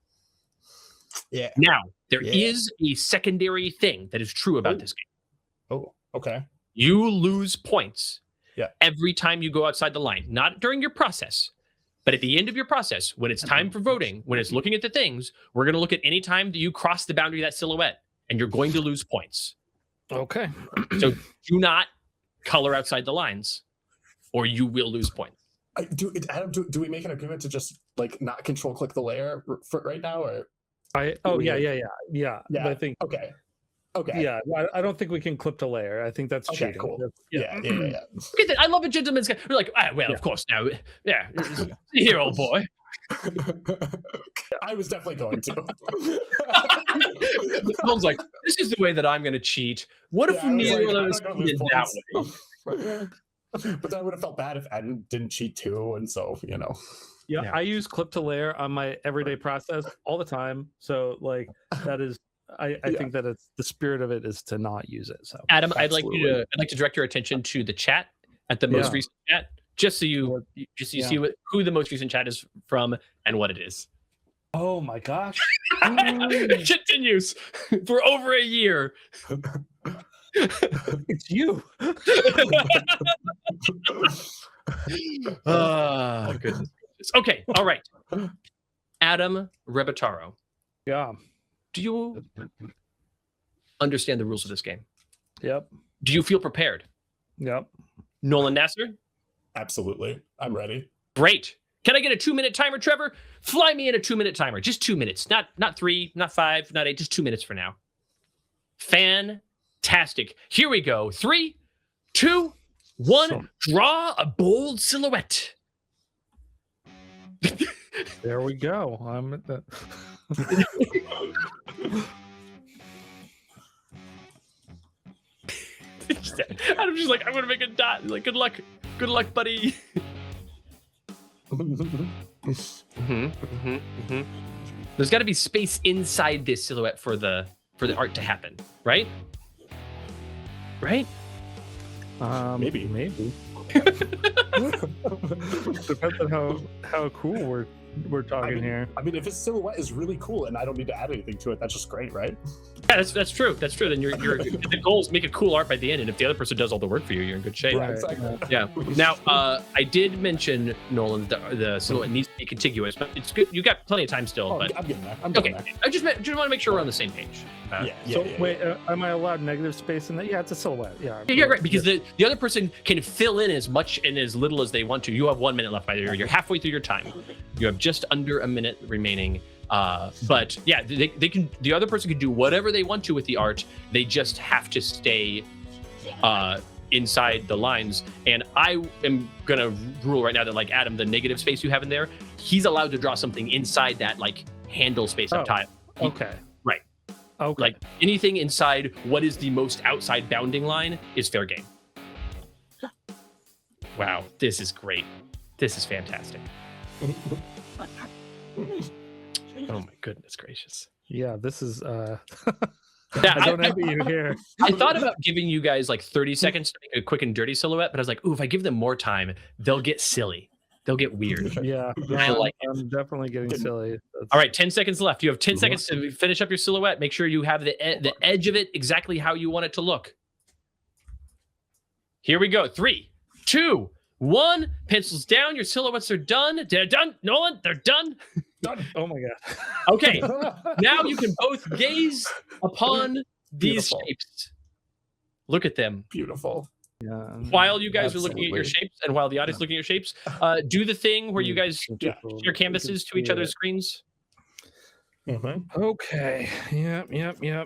Yeah. Now, there is a secondary thing that is true about this game. Oh, okay. You lose points every time you go outside the line. Not during your process, but at the end of your process, when it's time for voting, when it's looking at the things, we're going to look at any time that you cross the boundary of that silhouette, and you're going to lose points. Okay. So do not color outside the lines, or you will lose points. Adam, do we make an agreement to just not control click the layer for right now, or? Yeah. I think okay. Yeah, I don't think we can clip to layer. I think that's cheating. Cool. Yeah. Okay, I love a gentleman's. We're like, of course now. Yeah, here, old boy. I was definitely going to. Sounds like this is the way that I'm going to cheat. What if neither of us cheated that way? But then I would have felt bad if Adam didn't cheat too, and so Yeah, I use clip to layer on my everyday process all the time. So that is, I think that it's the spirit of it is to not use it. So Adam, I'd like to direct your attention to the chat at the most recent chat, just so you see who the most recent chat is from and what it is. Oh my gosh! It continues for over a year. It's you. Goodness. Okay, all right. Adam Rebataro. Yeah. Do you understand the rules of this game? Yep. Do you feel prepared? Yep. Nolan Nasser? Absolutely. I'm ready. Great. Can I get a 2-minute timer, Trevor? Fly me in a 2-minute timer. Just 2 minutes. Not 3, not 5, not 8, just 2 minutes for now. Fantastic. Here we go. 3, 2, 1. Draw a bold silhouette. There we go. I'm at the... I'm just like, I'm gonna make a dot. He's like, good luck, buddy. There's got to be space inside this silhouette for the art to happen, right? Right? Maybe. Depends on how cool we're talking here. I mean, if his silhouette is really cool and I don't need to add anything to it, that's just great, right? Yeah, that's true. That's true. Then you're the goal is make a cool art by the end, and if the other person does all the work for you, you're in good shape. Right, exactly. Yeah. Now, I did mention, Nolan, the silhouette needs to be contiguous, but it's good. You got plenty of time still. Oh, but I'm getting there. okay. I just want to make sure we're on the same page. Wait, am I allowed negative space in that? Yeah, it's a silhouette. Yeah. Yeah, right. Because the other person can fill in as much and as little as they want to. You have 1 minute left. By the way, you're halfway through your time. You have just under a minute remaining. But yeah, they can. The other person can do whatever they want to with the art. They just have to stay inside the lines. And I am gonna rule right now that, like, Adam, the negative space you have in there, he's allowed to draw something inside that, like, handle space up top. Okay. Right. Okay. Like anything inside what is the most outside bounding line is fair game. Wow, this is great. This is fantastic. Oh my goodness gracious. Yeah, this is Yeah, I don't envy you here. I thought about giving you guys like 30 seconds to make a quick and dirty silhouette, but I was like, ooh, if I give them more time, they'll get silly. They'll get weird. Yeah, I like it. I'm definitely getting silly. All right, 10 seconds left. You have 10 seconds to finish up your silhouette. Make sure you have the edge of it exactly how you want it to look. Here we go. 3, 2, 1. Pencils down. Your silhouettes are done. They're done. Nolan, they're done. Done. Oh my god. Okay. Now you can both gaze upon these Beautiful. shapes. Look at them. Beautiful. Yeah. While you guys are looking at your Absolutely. shapes and while the audience is looking at your shapes, do the thing where you guys share canvases to each other's screens. Okay. Yep. Yeah.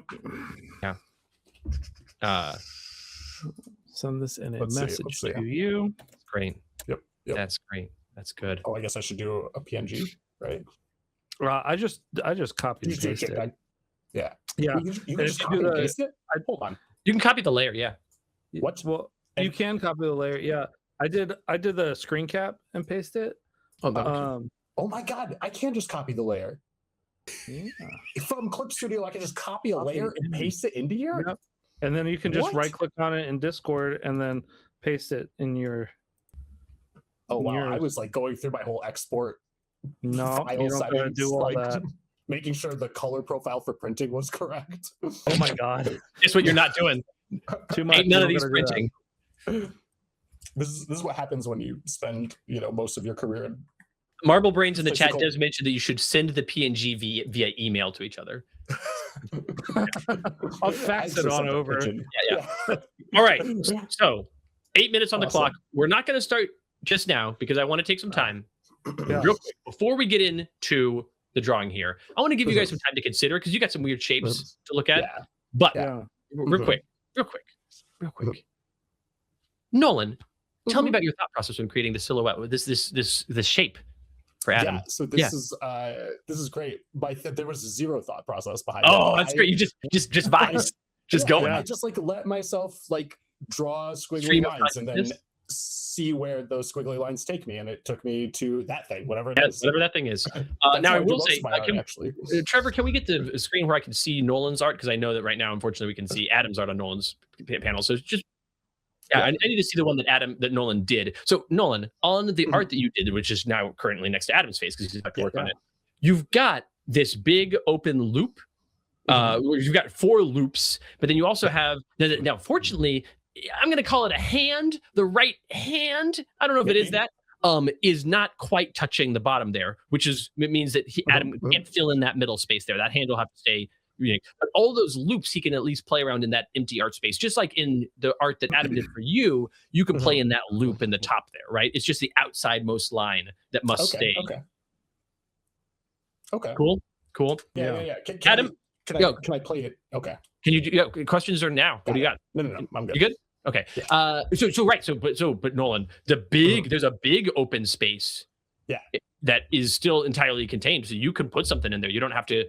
Send this in a Let's see, message let's see. to you. Great. Yep. That's great. That's good. Oh, I guess I should do a PNG, right? I just copied and pasted it. Yeah. Yeah. You And can just if you copy do and the- paste it? Hold on. You can copy the layer, yeah. What? Well, you can copy the layer. Yeah. I did the screen cap and paste it. Oh, Oh my god, I can just copy the layer. Yeah. From Clip Studio, I can just copy a Copy layer and in. paste it into here? Yep. And then you can just What? right click on it in Discord and then paste it in your. Oh wow, Yours. I was like going through my whole export No, file you don't gotta settings, do all like that. making sure the color profile for printing was correct. Oh my god. Guess what you're not doing? Too much. Ain't none You of don't these gotta do that. printing. This is what happens when you spend, most of your career in Marble Brains in the chat Physical. does mention that you should send the PNG via email to each other. I'll fax I it just on sent a over. pigeon. Yeah. All right. So 8 minutes on the Awesome. clock. We're not going to start just now because I want to take some time. Yeah. Real quick, before we get into the drawing here, I want to give you guys some time to consider because you got some weird shapes to look at. Yeah. But Yeah. real quick. Nolan, tell me about your thought process when creating the silhouette with this shape for Adam. Yeah, so this is great. There was zero thought process behind it. Oh, that's great. You just vibes. Just Yeah, going. I just let myself draw squiggly Stream of lines and then consciousness. see where those squiggly lines take me, and it took me to that thing, whatever it Yes, is. whatever that thing is. That's Now how I do will most say, of my art, actually. Trevor, can we get the screen where I can see Nolan's art? Because I know that right now, unfortunately, we can see Adam's art on Nolan's panel. So it's just, I need to see the one that Nolan did. So Nolan, on the art that you did, which is now currently next to Adam's face because he's about to work on it, you've got this big open loop. You've got 4 loops, but then you also have now. Fortunately, I'm going to call it a hand. The right hand, I don't know if it is that, is not quite touching the bottom there, which means that Adam can't fill in that middle space there. That hand will have to stay But all those loops, he can at least play around in that empty art space. Just like in the art that Adam did for you, you can play in that loop in the top there, right? It's just the outside most line that must stay. Okay. Cool. Yeah. Adam, can I play it? Okay. can you do questions are now? What do you got? No. I'm good. You good? Okay. Yeah. But Nolan, there's a big open space. Yeah. That is still entirely contained, so you can put something in there. You don't have to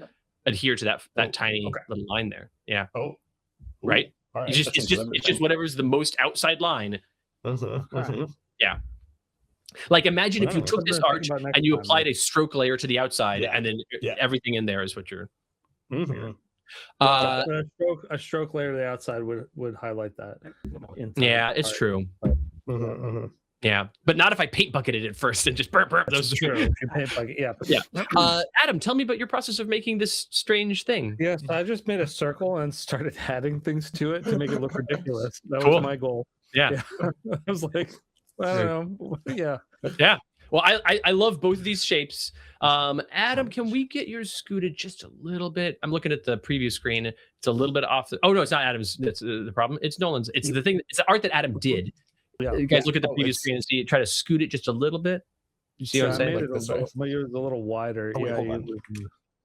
adhere to that tiny little line there. Yeah. Oh. Right. All right. It's just whatever's the most outside line. Yeah. Like imagine if you took this art and you applied a stroke layer to the outside, and then everything in there is what you're. A stroke layer to the outside would highlight that. Yeah, it's true. Yeah, but not if I paint bucketed it first and just burp. Those are true. Yeah. Adam, tell me about your process of making this strange thing. Yes, I just made a circle and started adding things to it to make it look ridiculous. That was my goal. Yeah. I was like, I don't know. Yeah. Well, I love both of these shapes. Adam, can we get yours scooted just a little bit? I'm looking at the preview screen. It's a little bit off. Oh no, it's not Adam's. That's the problem. It's Nolan's. It's the thing. It's the art that Adam did. Yeah. You guys look at the preview screen and see. Try to scoot it just a little bit. You see what I'm saying? Yours a little wider.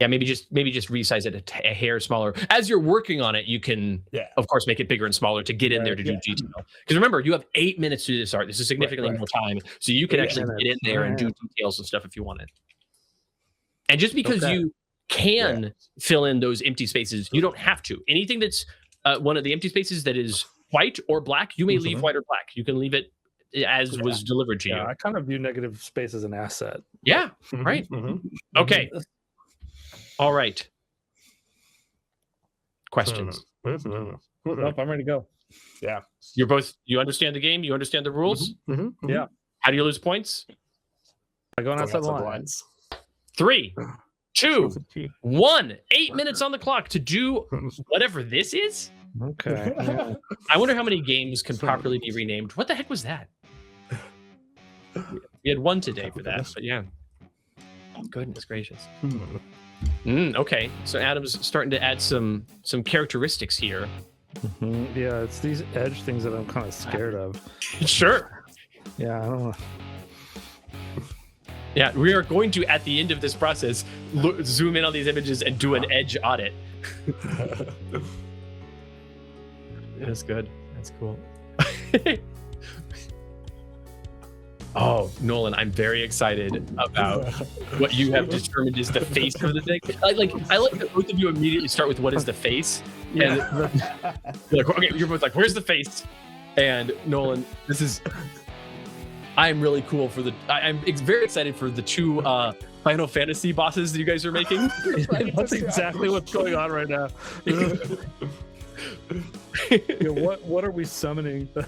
Yeah, maybe just resize it a hair smaller. As you're working on it, you can, of course, make it bigger and smaller to get in there to do detail. Because remember, you have 8 minutes to do this art. This is significantly more time, so you can actually get in there and do details and stuff if you want it. And just because you can fill in those empty spaces, you don't have to. Anything that's one of the empty spaces that is white or black, you may leave white or black. You can leave it as was delivered to you. I kind of view negative space as an asset. Yeah, right. Okay. All right. Questions? Nope, I'm ready to go. Yeah. You understand the game? You understand the rules? Yeah. How do you lose points? By going outside the lines. 3, 2, 1. 8 minutes on the clock to do whatever this is. Okay. I wonder how many games can properly be renamed. What the heck was that? We had one today for that, but yeah. Goodness gracious. Okay, so Adam's starting to add some characteristics here. Yeah, it's these edge things that I'm kind of scared of. Sure. Yeah, I don't know. Yeah, we are going to, at the end of this process, zoom in on these images and do an edge audit. That's good. That's cool. Oh, Nolan, I'm very excited about what you have determined is the face of the thing. I like that both of you immediately start with what is the face. And you're like, okay, you're both like, where's the face? And Nolan, I'm really cool for I'm very excited for the 2 Final Fantasy bosses that you guys are making. That's exactly what's going on right now. What are we summoning? I'm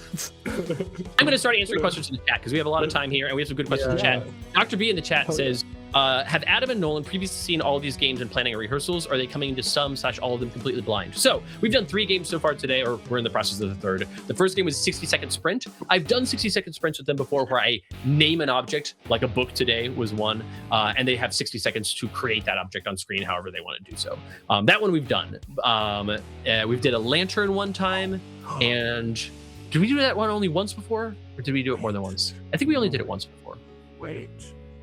going to start answering questions in the chat because we have a lot of time here and we have some good questions in the chat. Dr. B in the chat says, have Adam and Nolan previously seen all of these games and planning rehearsals? Or are they coming into some/all of them completely blind? So we've done 3 games so far today, or we're in the process of the 3rd. The first game was 60-second sprint. I've done 60-second sprints with them before where I name an object, like a book today was one, and they have 60 seconds to create that object on screen however they want to do so. That one we've done. We did a lantern one time, and did we do that one only once before? Or did we do it more than once? I think we only did it once before. Wait.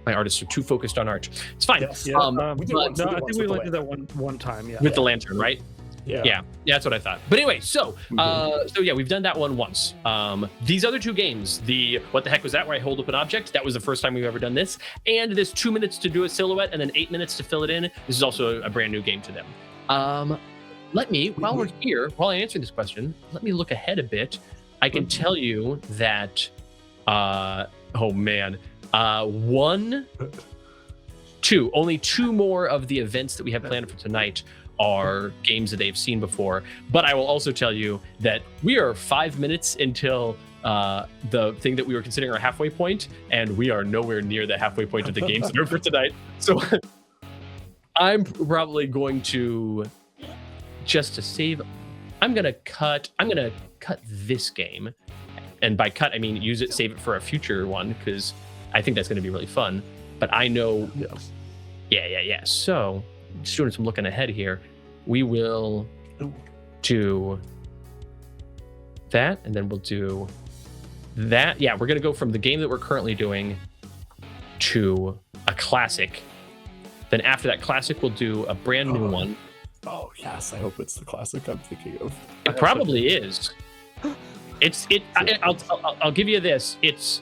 My artists are too focused on art. It's fine. Yes. I think we only did that one time. Yeah. With the lantern, right? Yeah, that's what I thought. But anyway, so we've done that one once. These other 2 games, the what the heck was that, where I hold up an object, that was the first time we've ever done this. And this 2 minutes to do a silhouette and then 8 minutes to fill it in. This is also a brand new game to them. Let me, while we're here, while I'm answering this question, let me look ahead a bit. I can tell you that, only 2 more of the events that we have planned for tonight are games that they've seen before. But I will also tell you that we are 5 minutes until the thing that we were considering our halfway point, and we are nowhere near the halfway point of the games that are for tonight. So I'm probably going to, just to save, I'm gonna cut this game, and by cut I mean use it, save it for a future one, because I think that's going to be really fun. But I know, yeah. So, just doing some looking ahead here. we will do that, and then we'll do that. Yeah, we're gonna go from the game that we're currently doing to a classic. Then after that classic, we'll do a brand new one. Oh yes, I hope it's the classic I'm thinking of. It probably is. I'll give you this. It's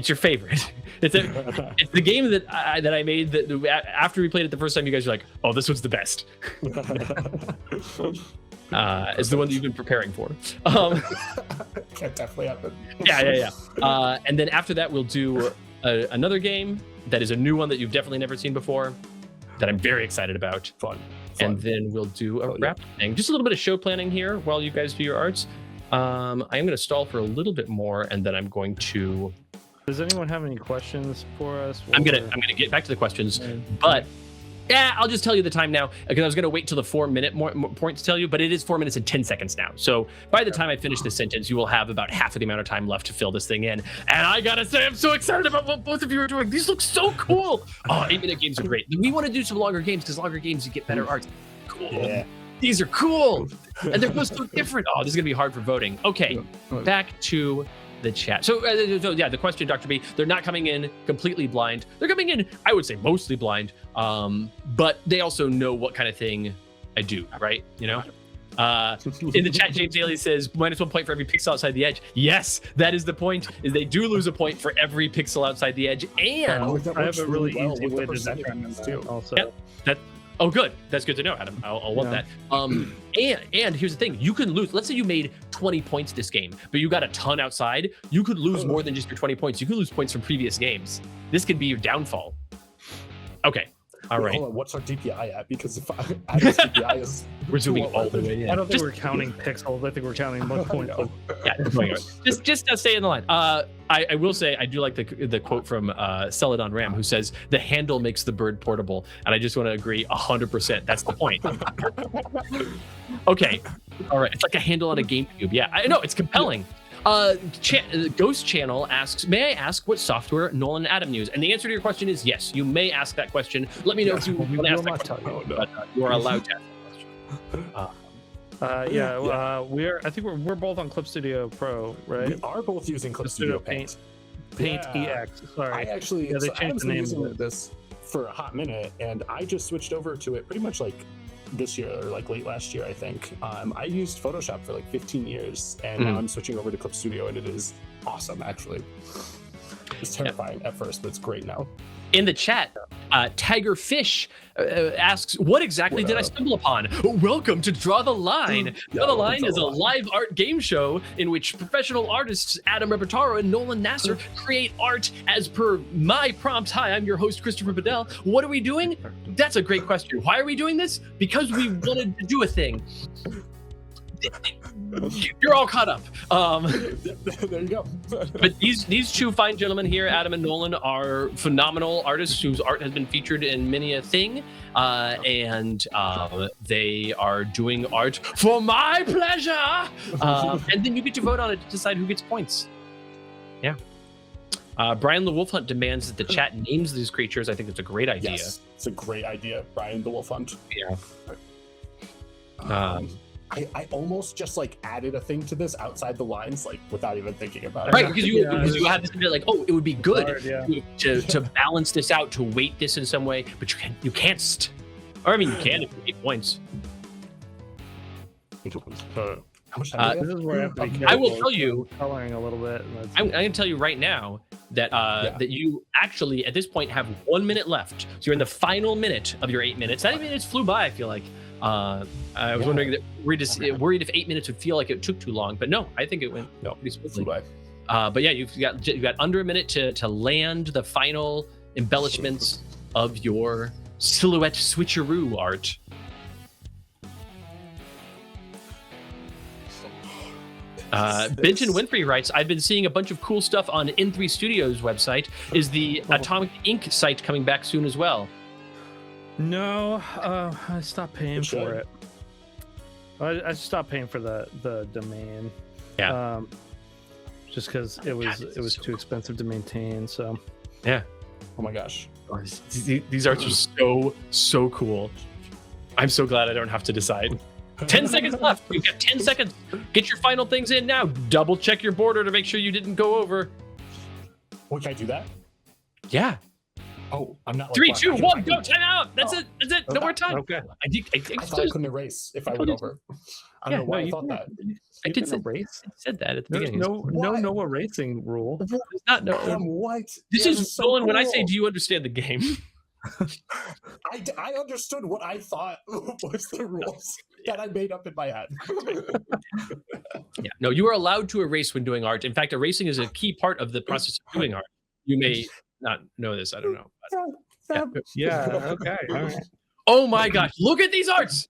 your favorite. It's the game that I made that after we played it the first time, you guys were like, "Oh, this one's the best." It's the one that you've been preparing for. Can definitely happen. Yeah. And then after that, we'll do another game that is a new one that you've definitely never seen before, that I'm very excited about. Fun. And then we'll do a wrap thing. Just a little bit of show planning here while you guys do your arts. I am going to stall for a little bit more, and then I'm going to. Does anyone have any questions for us? I'm gonna get back to the questions, but yeah, I'll just tell you the time now because I was gonna wait till the 4-minute point to tell you, but it is 4 minutes and 10 seconds now. So by the time I finish this sentence, you will have about half of the amount of time left to fill this thing in. And I gotta say, I'm so excited about what both of you are doing. These look so cool. Oh, 8-minute games are great. We want to do some longer games because longer games you get better art. Cool. Yeah. These are cool, and they're both so different. Oh, this is gonna be hard for voting. Okay, back to the chat. So yeah, the question, Dr. B, they're not coming in completely blind. They're coming in, I would say, mostly blind. But they also know what kind of thing I do, right? You know? In the chat, James Daly says -1 point for every pixel outside the edge. Yes, that is the point. Is they do lose a point for every pixel outside the edge, and I have a really easy way to determine that also. Yeah, oh, good. That's good to know, Adam. I'll want that. And here's the thing: you can lose. Let's say you made 20 points this game, but you got a ton outside. You could lose more than just your 20 points. You could lose points from previous games. This could be your downfall. Okay. All right. Hold on, what's our DPI at? Because if Adam's DPI is we're zooming all the way in. I don't think we're counting pixels. I think we're counting 1 point. Yeah, just stay in the line. I will say I do like the quote from Celadon Ram, who says the handle makes the bird portable, and I just want to agree 100%. That's the point. Okay, all right. It's like a handle on a GameCube. Yeah, I know it's compelling. Ghost Channel asks, may I ask what software Nolan and Adam use? And the answer to your question is yes. You may ask that question. Let me know if you want to ask that question. But you are allowed to ask that question. I think we're both on Clip Studio Pro, right? We are both using Clip Studio Paint. Paint EX. Sorry. I actually they changed the name of this for a hot minute, and I just switched over to it pretty much like this year or like late last year, I think. I used Photoshop for like 15 years, and now I'm switching over to Clip Studio, and it is awesome, actually. It's terrifying at first, but it's great now. In the chat, Tiger Fish asks, what exactly did I stumble upon? Welcome to Draw the Line. Draw the Line is a live art game show in which professional artists Adam Repertaro and Nolan Nasser create art as per my prompt. Hi, I'm your host, Christopher Bedell. What are we doing? That's a great question. Why are we doing this? Because we wanted to do a thing. You're all caught up. There you go. But these two fine gentlemen here, Adam and Nolan, are phenomenal artists whose art has been featured in many a thing, and they are doing art for my pleasure. And then you get to vote on it to decide who gets points. Yeah. Brian the Wolf Hunt demands that the chat names these creatures. I think it's a great idea. Yes, it's a great idea, Brian the Wolf Hunt. Yeah. I almost just like added a thing to this outside the lines, like without even thinking about it. Right, because you have this bit like, oh, it would be good to balance this out, to weight this in some way, but you can't. Or I mean, you can if you get points. How much time this is where I will tell you, coloring a little bit. I'm going to tell you right now that that you actually at this point have 1 minute left. So you're in the final minute of your 8 minutes. That 8 minutes flew by, I feel like. I was wondering that we're just worried if 8 minutes would feel like it took too long, but no, I think it went pretty smoothly. But yeah, you've got under a minute to land the final embellishments of your silhouette switcheroo art. Benton Winfrey writes, I've been seeing a bunch of cool stuff on N3 Studios website. Is the Atomic Ink site coming back soon as well? No, I stopped paying for it. I stopped paying for the domain. Yeah. Just because it was too expensive to maintain. So yeah. Oh my gosh. These arts are so cool. I'm so glad I don't have to decide. 10 seconds left. You've got 10 seconds. Get your final things in now. Double check your border to make sure you didn't go over. Oh, can I do that? Yeah. Oh, I'm not. Like, 3, 2, 1, go. Time out. That's it. That's it. No more time. Okay. I thought I couldn't erase if I went over. I don't know why I thought that. I did say erase. I said that at the There's beginning. no erasing rule. There's not no. What? This is so Nolan. When I cool. say, do you understand the game? I understood what I thought was the rules that I made up in my head. Yeah. No, you are allowed to erase when doing art. In fact, erasing is a key part of the process of doing art. You may not know this. I don't know. But, Yeah. Okay. All right. oh my gosh! Look at these arts.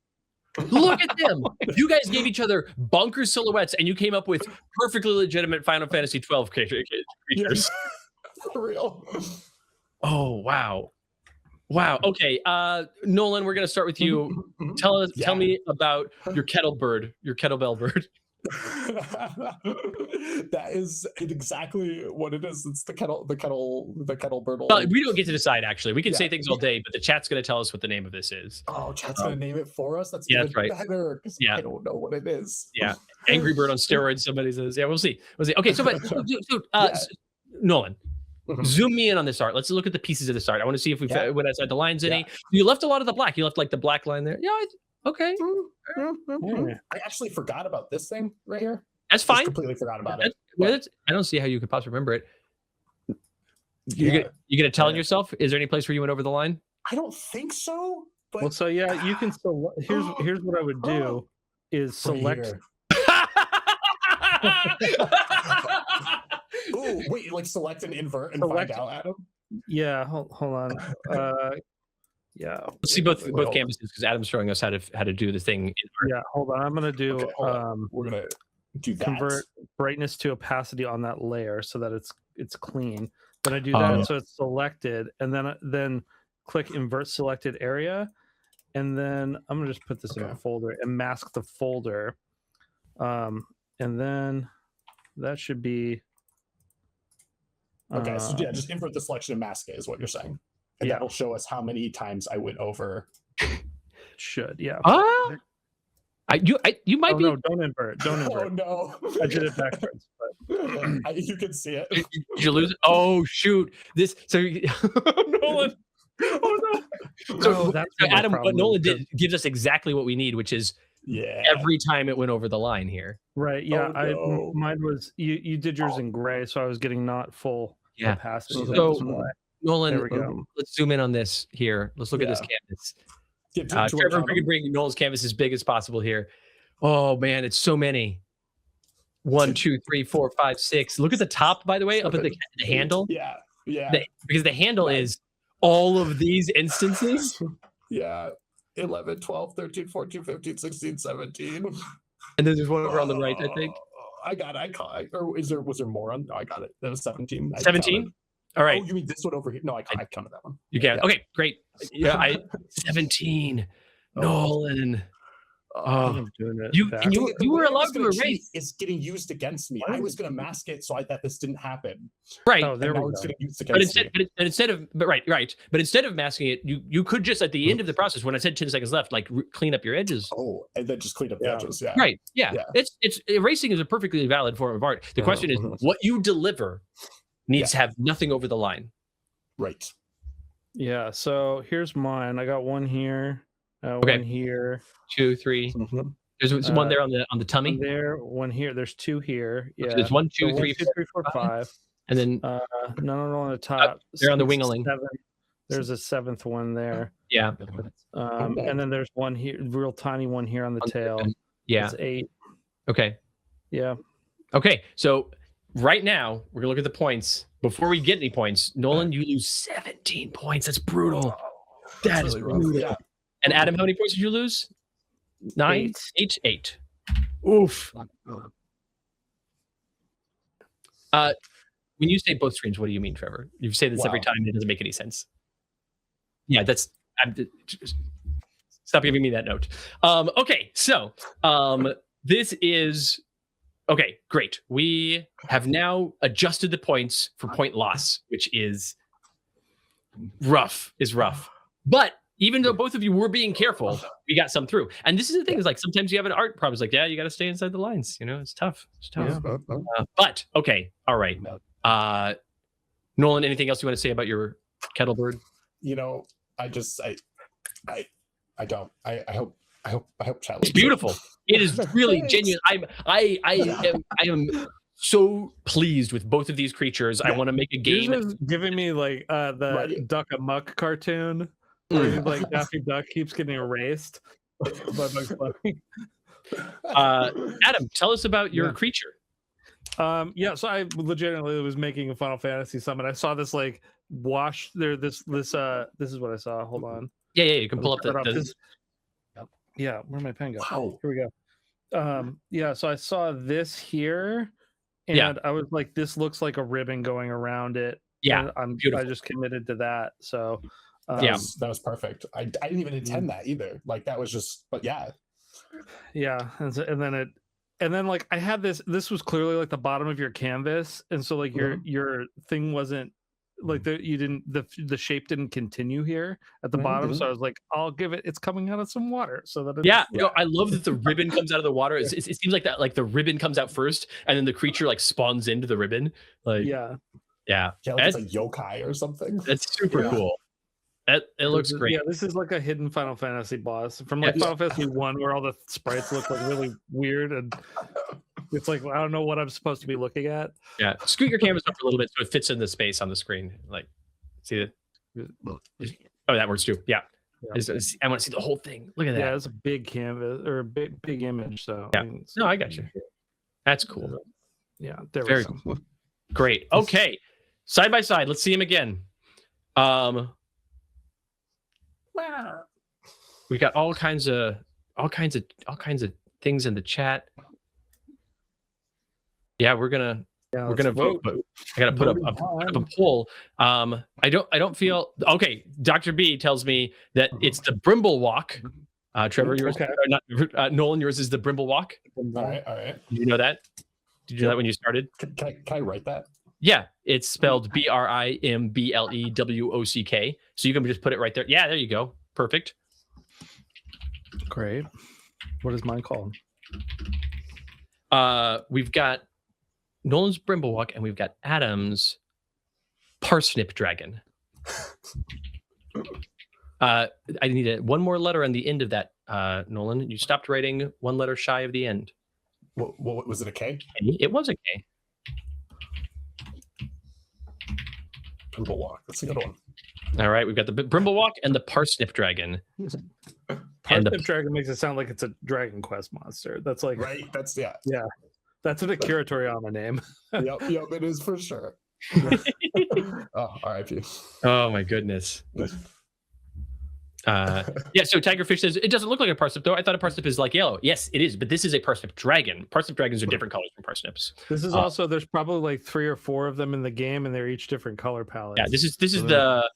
Look at them. You guys gave each other bonkers silhouettes, and you came up with perfectly legitimate Final Fantasy 12 creatures. For real. Oh wow. Wow. Okay. Nolan, we're gonna start with you. Tell me about your kettlebell bird. That is exactly what it is. It's the kettle bird. We don't get to decide. Actually, we can say things all day, but the chat's gonna tell us what the name of this is. Oh, chat's gonna name it for us. That's yeah, even that's right. better. Yeah, I don't know what it is. Yeah, Angry Bird on steroids. Somebody says. Yeah, we'll see. Okay, so Nolan. Zoom me in on this art. Let's look at the pieces of this art. I want to see if we went outside the lines any. You left a lot of the black. You left like the black line there. Yeah. Okay. I actually forgot about this thing right here. That's fine. Just completely forgot about it. I don't see how you could possibly remember it. You're gonna tell on yourself? Is there any place where you went over the line? I don't think so. But Well, so yeah, you can select. Here's what I would do: is select. Oh wait, like select and invert and find out, Adam. Yeah, hold on. Yeah. Let's see both canvases because Adam's showing us how to do the thing. Yeah, hold on. I'm gonna do. We're gonna do that. Convert brightness to opacity on that layer so that it's clean. Then I do that so it's selected, and then click invert selected area, and then I'm gonna just put this in a folder and mask the folder, and then that should be. Okay, so yeah, just invert the selection and mask it is what you're saying. And that'll show us how many times I went over. Should, yeah. You might be. No, don't invert. Don't invert. Oh no, I did it backwards. But... you can see it. Did you lose it? Oh shoot! Nolan. Oh no. So Adam, what Nolan did gives us exactly what we need, which is every time it went over the line here. Right. Yeah. Mine was you did yours in gray, so I was getting not full opacity. So Nolan, let's zoom in on this here. Let's look at this canvas. Trevor, if we can bring Nolan's canvas as big as possible here. Oh man, it's so many. 1, 2, 3, 4, 5, 6. Look at the top, by the way, up at the handle. Yeah. Because the handle is all of these instances. Yeah. 11, 12, 13, 14, 15, 16, 17. And then there's one over on the right, I think. I got it. Or was there more on? No, I got it. That was 17. 17? All right. Oh, you mean this one over here? No, I counted that one. You can. Okay, great. Yeah, 17. Nolan. I'm doing it. You were allowed to erase. It's getting used against me. I was going to mask it so that this didn't happen. Right. Oh, there we go. But instead of masking it, you could just at the end of the process, when I said 10 seconds left, like clean up your edges. Oh, and then just clean up the edges. Yeah. Right. Yeah. It's erasing is a perfectly valid form of art. The question is what you deliver needs to have nothing over the line. Right. Yeah. So here's mine. I got one here. One here. 2, 3. There's one there on the tummy. One there, one here. There's 2 here. Yeah. Okay, there's 1, 2, 3, 4, 5. And then none on the top. They're on the wingling. 7. There's a 7th one there. Yeah. And then there's one here, real tiny one here on the tail. Yeah. It's 8. Okay. Yeah. Okay. So right now we're gonna look at the points. Before we get any points, Nolan, you lose 17 points. That's brutal. That is brutal. Yeah. And Adam, how many points did you lose? 9, 8. Oof. When you say both streams, what do you mean, Trevor? You say this every time, and it doesn't make any sense. Yeah, stop giving me that note. Okay, so this is okay. Great. We have now adjusted the points for point loss, which is rough. But even though both of you were being careful, we got some through. And this is the thing: is like sometimes you have an art problem. It's like, yeah, you got to stay inside the lines. You know, it's tough. Yeah. But okay, all right. Nolan, anything else you want to say about your kettlebird? You know, I don't. I hope chat. It's beautiful. It is really genuine. I am so pleased with both of these creatures. I want to make a game. Yours is giving me like the Duck Amuck cartoon. Where like Daffy Duck keeps getting erased by Bugs Bunny. Adam, tell us about your creature. So I legitimately was making a Final Fantasy summon. I saw this like wash there. This is what I saw. Hold on. Yeah, you can pull up Yeah, where'd my pen go? Wow. Here we go. So I saw this here, and I was like, this looks like a ribbon going around it. Yeah, I just committed to that. So that was perfect. I didn't even intend that either. Like that was just, but yeah. And then like I had this was clearly like the bottom of your canvas, and so like your thing wasn't like the shape didn't continue here at the bottom. So I was like, I'll give it's coming out of some water so that I love that the ribbon comes out of the water. It seems like that, like the ribbon comes out first and then the creature like spawns into the ribbon. Like like it's a yokai or something. That's super cool. It looks great. Yeah, this is like a hidden Final Fantasy boss from like Final Fantasy 1 where all the sprites look like really weird, and it's like I don't know what I'm supposed to be looking at. Yeah, scoot your canvas up a little bit so it fits in the space on the screen. Like, see it? Oh, that works too. Yeah. I want to see the whole thing. Look at that. Yeah, it's a big canvas or a big image. So I got you. That's cool. Yeah, very cool. Great. Okay, side by side. Let's see him again. We got all kinds of things in the chat. Yeah, we're gonna vote. But I gotta put up a poll. I don't feel okay. Dr. B tells me that it's the Brimble Walk. Trevor, yours, Nolan, yours is the Brimble Walk. All right. Did you know that? Did you know that when you started? Can I write that? Yeah, it's spelled BRIMBLEWOCK. So you can just put it right there. Yeah, there you go. Perfect. Great. What is mine called? We've got Nolan's Brimblewalk and we've got Adam's Parsnip Dragon. I need one more letter on the end of that, Nolan. You stopped writing one letter shy of the end. What was it, a K? It was a K. Brimblewalk. That's a good one. All right, we've got the Brimblewalk and the Parsnip Dragon. Parsnip Dragon makes it sound like it's a Dragon Quest monster. That's like That's That's an Akira Toriyama name. Yep, it is for sure. Oh, RIP. Oh my goodness. So Tigerfish says it doesn't look like a parsnip though. I thought a parsnip is like yellow. Yes, it is, but this is a parsnip dragon. Parsnip dragons are different colors from parsnips. This is also there's probably like 3 or 4 of them in the game, and they're each different color palettes. Yeah, this is the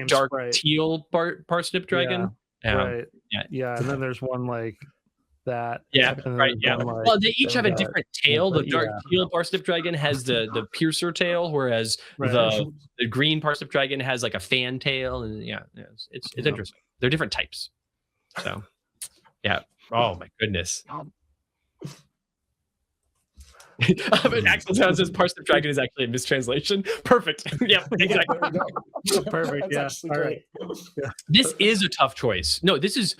dark teal parsnip dragon. Right. Yeah, and then there's one like that. Yeah, right. Yeah. Well, they each have a different tail. The dark teal parsnip dragon has the piercer tail, whereas the green parsnip dragon has like a fan tail, and it's interesting. They're different types. So, yeah. Oh my goodness. Axel Town says parsnip dragon is actually a mistranslation. Perfect. Yeah, exactly. Perfect. Yeah. All right. Yeah. This is a tough choice. No, this is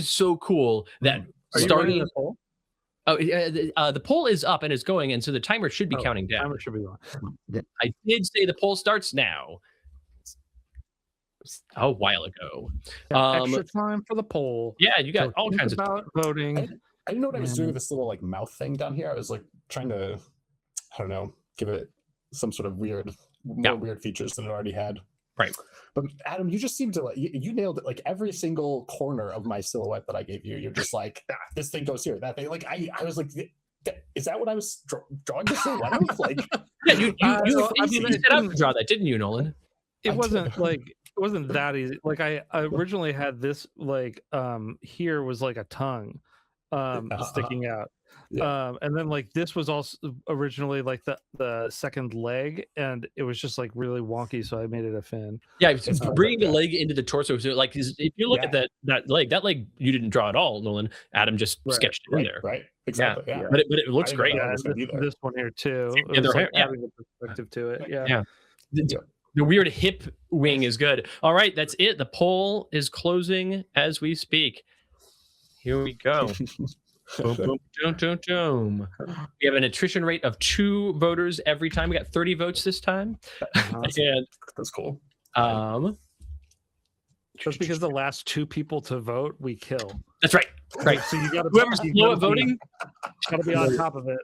so cool that starting. The poll? Oh, the poll is up and it's going, and so the timer should be counting down. Timer should be on. I did say the poll starts now. A while ago. Extra time for the poll. Yeah, you got all kinds of voting. I didn't know what I was doing with this little like mouth thing down here. I was like trying to, I don't know, give it some sort of weird features than it already had. Right. But Adam, you just seem to you nailed it. Like every single corner of my silhouette that I gave you, you're just like, this thing goes here, that thing. Like I was like, is that what I was drawing the silhouette of? Like, yeah, you set out to draw that, didn't you, Nolan? It wasn't that easy. Like I originally had this like here was like a tongue, sticking out. Yeah. And then like this was also originally like the second leg, and it was just like really wonky, so I made it a fin. Yeah, it's bringing the leg into the torso. So like, if you look at that leg you didn't draw at all, Nolan. Adam just sketched it in there. Right. Exactly. Yeah. But it looks great. Yeah, this one here too. Yeah, It was they're like adding a perspective to it. Yeah. The weird hip wing is good. All right, that's it. The poll is closing as we speak. Here we go. Boom, boom, boom, boom, boom. We have an attrition rate of 2 voters every time. We got 30 votes this time. And that's cool. Just because the last 2 people to vote, we kill. That's right. Right. So you got to whoever's slow at voting, got to be on top of it.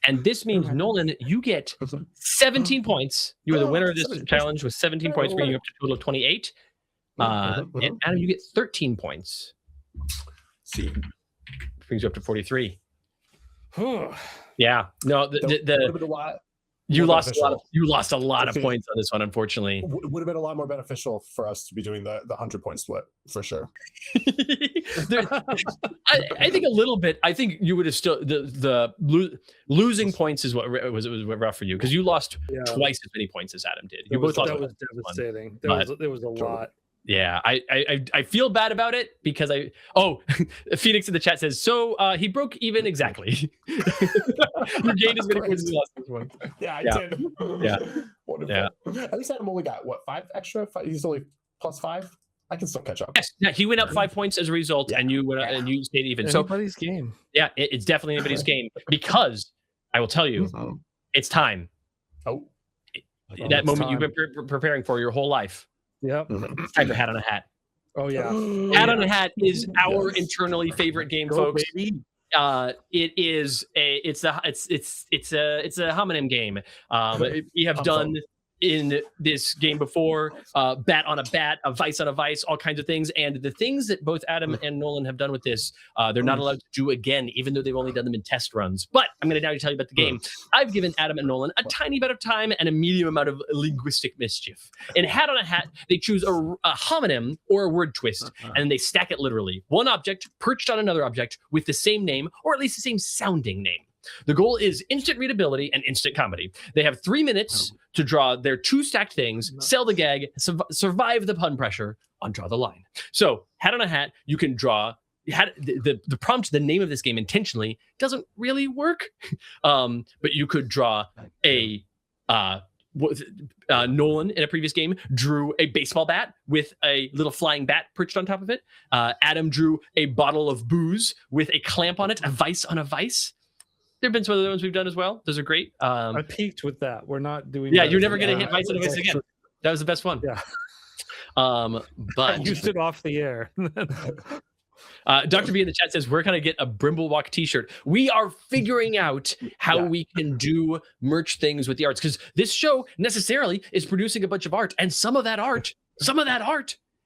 And this means Nolan, you get 17 points. You are the winner of this challenge with 17 points, bringing you up to a total of 28. And Adam, you get 13 points. See, brings you up to 43. Yeah, no, you lost a lot of points on this one, unfortunately. Would have been a lot more beneficial for us to be doing the 100-point split for sure. I think a little bit. I think you would have still losing points is what was rough for you, because you lost twice as many points as Adam did. That was devastating. There was a lot. Yeah, I feel bad about it because Phoenix in the chat says, so he broke even exactly. You gained as many points as you lost this one. Yeah, I did. Yeah. Wonderful. Yeah. At least Adam only got, 5 extra? He's only plus 5? I can still catch up. Yes, yeah, he went up 5 points as a result, and you went and you stayed even. Anybody's game. Yeah, it's definitely anybody's game, because I will tell you, it's time. That moment you've been preparing for your whole life. Yep. It's time for Hat on a Hat. Oh yeah. Hat on a Hat is our internally favorite game, folks. Baby. It is it's a homonym game. We have done in this game before, bat on a bat, a vice on a vice, all kinds of things. And the things that both Adam and Nolan have done with this, they're not allowed to do again, even though they've only done them in test runs. But I'm going to now tell you about the game. I've given Adam and Nolan a tiny bit of time and a medium amount of linguistic mischief. In Hat on a Hat, they choose a homonym or a word twist, and they stack it literally. One object perched on another object with the same name, or at least the same sounding name. The goal is instant readability and instant comedy. They have 3 minutes to draw their 2 stacked things, sell the gag, survive the pun pressure on Draw the Line. So, Hat on a Hat, you can draw. The prompt, the name of this game intentionally doesn't really work, but you could draw a Nolan in a previous game drew a baseball bat with a little flying bat perched on top of it. Adam drew a bottle of booze with a clamp on it, a vice on a vice. There have been some other ones we've done as well. Those are great. I peaked with that. We're not doing. Yeah, you're never going to hit vice on a vice again. That was the best one. Yeah. But I used it off the air. Dr. B in the chat says, where can I get a Brimblewalk t-shirt? We are figuring out how we can do merch things with the arts, because this show necessarily is producing a bunch of art, and some of that art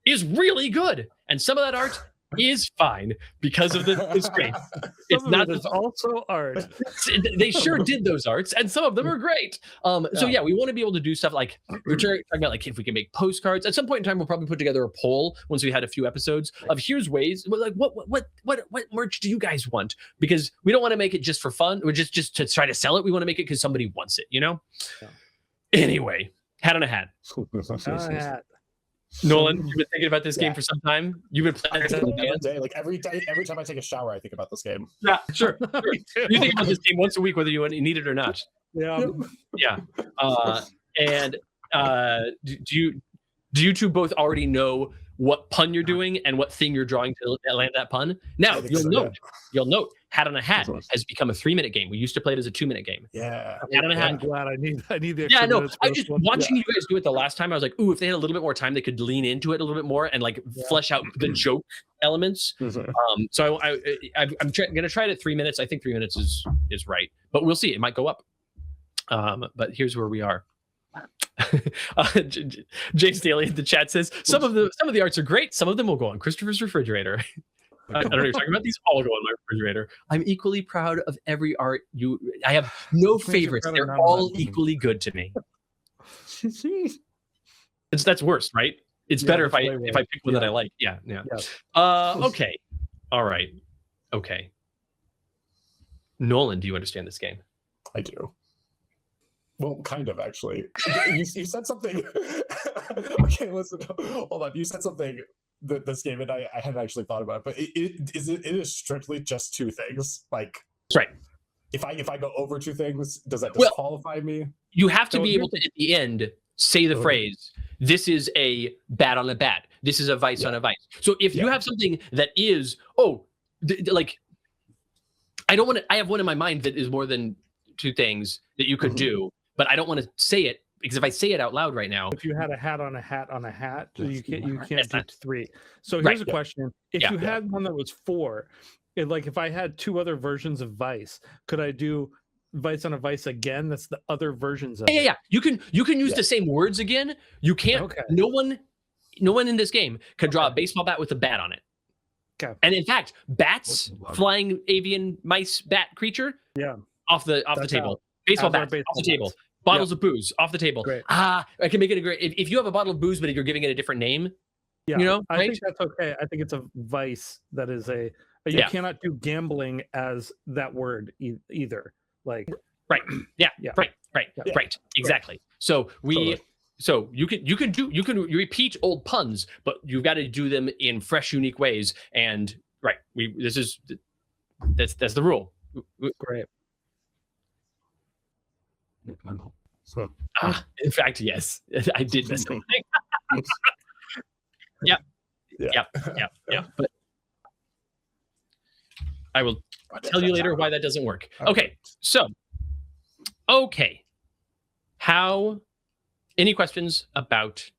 is really good, and some of that art is fine because of the screen. It's not just also art. They sure did those arts, and some of them are great. So yeah, we want to be able to do stuff like we're talking about, like if we can make postcards. At some point in time, we'll probably put together a poll once we had a few episodes of here's ways. Like what merch do you guys want? Because we don't want to make it just for fun, or just to try to sell it. We want to make it because somebody wants it. Yeah. Anyway, Hat on a Hat. Nolan, you've been thinking about this game for some time. You've been playing every day. Like every time I take a shower, I think about this game. Yeah, sure. You think about this game once a week, whether you need it or not. Yeah. Yeah. And do you two both already know what pun you're doing and what thing you're drawing to land that pun? Now you'll note Hat on a Hat has become a 3-minute game. We used to play it as a 2-minute game. Yeah. Hat on a Hat. I'm glad I need the extra yeah, no, minutes I just watching you guys do it the last time. I was like, ooh, if they had a little bit more time, they could lean into it a little bit more and like flesh out the joke elements. So I'm going to try it at 3 minutes. I think 3 minutes is right, but we'll see. It might go up. But here's where we are. James Daly in the chat says some of the arts are great. Some of them will go on Christopher's refrigerator. I don't know what you're talking about. These all go on my refrigerator. I'm equally proud of every art I have no favorites. They're all equally good to me. That's worse, right? It's better if I pick one that I like. Yeah. Okay. All right. Okay. Nolan, do you understand this game? I do. Well, kind of actually. You said something. Okay, listen. Hold on. You said something this game, and I hadn't actually thought about it. But it is strictly just two things. Like, That's right. If I go over two things, does that Well, disqualify me? You have to be able to, at the end, say the phrase, this is a bat on a bat. This is a vice on a vice. So if you have something that is, like, I have one in my mind that is more than two things that you could do, but I don't want to say it because if I say it out loud right now. If you had a hat on a hat on a hat, you can't do three. So here's a question. If you had one that was four, like if I had two other versions of Vice, could I do Vice on a Vice again? That's the other versions of it. Yeah. You can use the same words again. You can't. Okay. No one in this game can draw a baseball bat with a bat on it. Okay. And in fact, bats, flying avian mice bat creature, off the table. Out. Baseball bats off the table. Bottles of booze off the table. Great. I can make it a great. If you have a bottle of booze, but you're giving it a different name, I right? think that's okay. I think it's a vice that is a. You cannot do gambling as that word either. Like right. Exactly. So so you can repeat old puns, but you've got to do them in fresh, unique ways. And that's the rule. Great. In fact, yes, I did miss something. Yeah. But I will tell you later why that doesn't work. Okay, so any questions about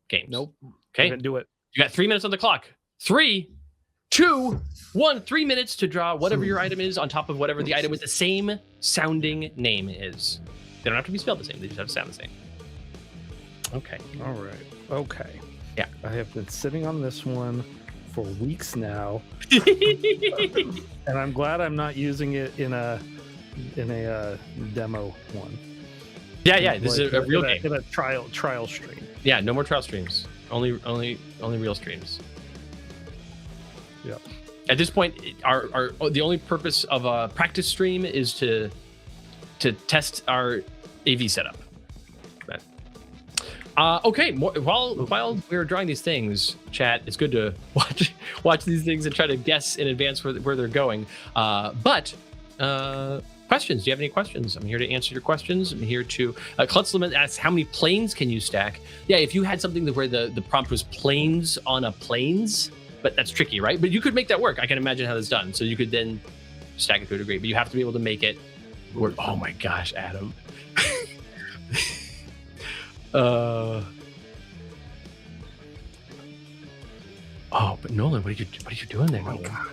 games? Nope. Okay, I'm gonna do it. You got 3 minutes on the clock. 3, 2, 1. 3 minutes to draw whatever your item is on top of whatever the item with the same sounding name is. They don't have to be spelled the same. They just have to sound the same. Okay. All right. Okay. Yeah. I have been sitting on this one for weeks now, and I'm glad I'm not using it in a demo one. Yeah. This is a real game. In a trial stream. Yeah. No more trial streams. Only real streams. Yeah. At this point, the only purpose of a practice stream is to test our AV setup. Okay. While we're drawing these things, chat, it's good to watch these things and try to guess in advance where they're going. But questions? Do you have any questions? I'm here to answer your questions. I'm here to. Klutzleman asks, how many planes can you stack? Yeah, if you had something where the prompt was planes on a planes, but that's tricky, right? But you could make that work. I can imagine how that's done. So you could then stack it to a degree, but you have to be able to make it work. Oh my gosh, Adam. But Nolan, what are you doing there? Oh my God.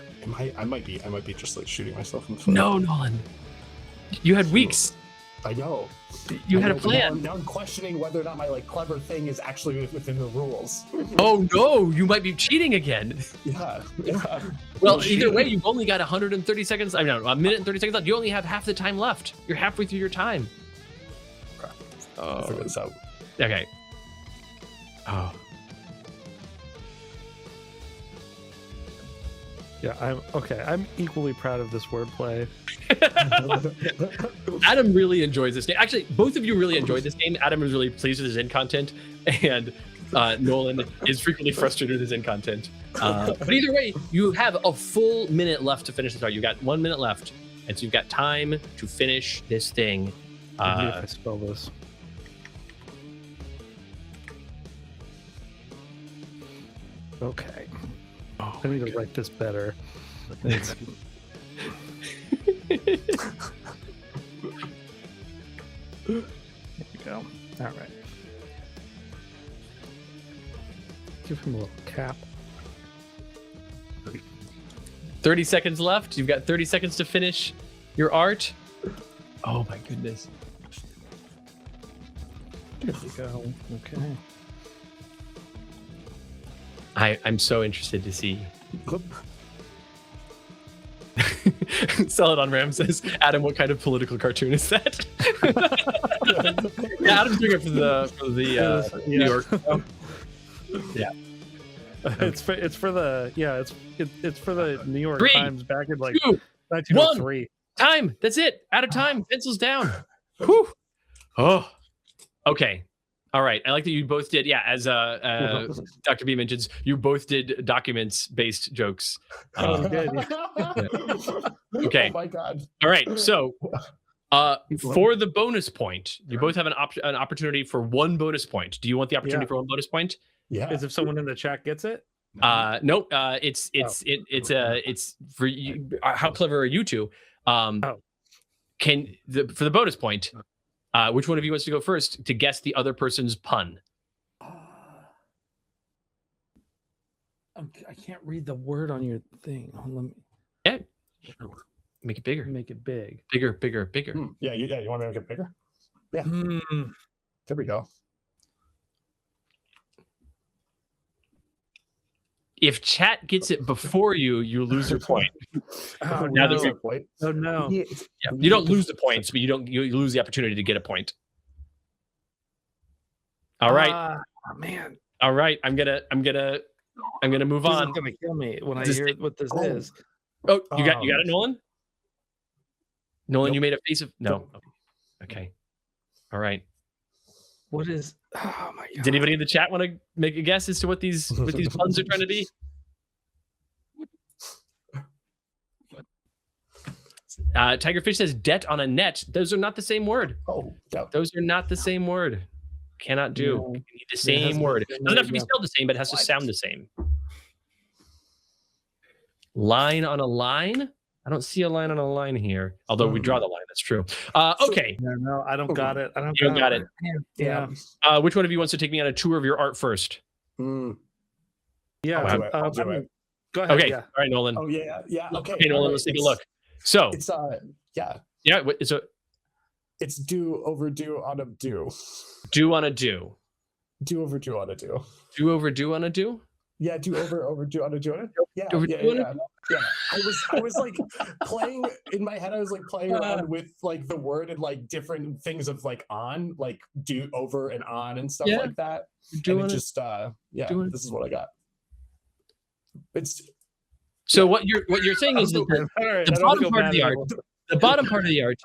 I might be just like shooting myself in the foot. No, Nolan. You had weeks. I know. You had a plan. Now I'm questioning whether or not my clever thing is actually within the rules. Oh no, you might be cheating again. Yeah. Well, either way, you've only got 130 seconds. I mean, a minute and 30 seconds left. You only have half the time left. You're halfway through your time. Okay. I'll figure this out. Okay. Oh. Yeah, I'm equally proud of this wordplay. Adam really enjoys this game. Actually, both of you really enjoyed this game. Adam is really pleased with his in content, and Nolan is frequently frustrated with his in content. But either way, you have a full minute left to finish this art. You've got 1 minute left, and so you've got time to finish this thing. If I spell this. Okay. I need to write this better. There we go. All right. Give him a little cap. 30 seconds left. You've got 30 seconds to finish your art. Oh my goodness. There we go. Okay. I'm so interested to see. Sell it on Ram says, Adam, what kind of political cartoon is that? Yeah, Adam's doing it for the New York. Yeah. It's for the it's for the New York 3, Times back in like 2, 1903. Time. That's it. Out of time. Pencils down. Whew. Oh. Okay. All right. I like that you both did. Yeah, as Dr. B mentions, you both did documents-based jokes. Good. Okay. Oh my god. All right. So, for the bonus point, you both have an opportunity for 1 bonus point. Do you want the opportunity for 1 bonus point? Yeah. Is if someone in the chat gets it? Nope. It's for you. How clever are you two? For the bonus point, which one of you wants to go first to guess the other person's pun? I can't read the word on your thing. Let me Make it bigger. make it big. Bigger. Yeah, you want to make it bigger? Yeah. There we go. If chat gets it before you, you lose your point. Oh, Now no. that Point. Oh no. Yeah. Yeah, you don't lose the points, but you lose the opportunity to get a point. All right. Man. All right. I'm gonna move This on. is gonna kill me when I This hear thing- what this Oh. is. Oh, you got it, Nolan? Nolan, Nope. you made a face of no. Okay. All right. What is oh my god. Does anybody in the chat want to make a guess as to what these puns are trying to be? Tigerfish says debt on a net. Those are not the same word. Oh, yeah. Those are not the same word. Cannot do. No. You need the It has same to be word. the same Doesn't have to be word, spelled the same, but it has to What? sound the same. Line on a line? I don't see a line on a line here. Although we draw the line, that's true. Okay. No, I don't got it. I don't You don't got it. Yeah. Which one of you wants to take me on a tour of your art first? Yeah. I'll do it. I'll do I mean, it. go ahead. Okay. Yeah. All right, Nolan. Oh yeah. Okay. Okay, Nolan, All right. let's take a look. So, It's yeah, it's a it's do overdue on a do. do on a do. Do overdue on a do. Do over do on a do? Yeah, do overdue on a do. Yeah, Overdue on a yeah. I was like playing in my head. I was like playing around with like the word and like different things of like on, like do over and on and stuff Yeah. like that. Do And on it a- just do on- this is what I got. It's So what you're saying is that All right, the I don't bottom feel part of bad the art, anymore. the bottom part of the art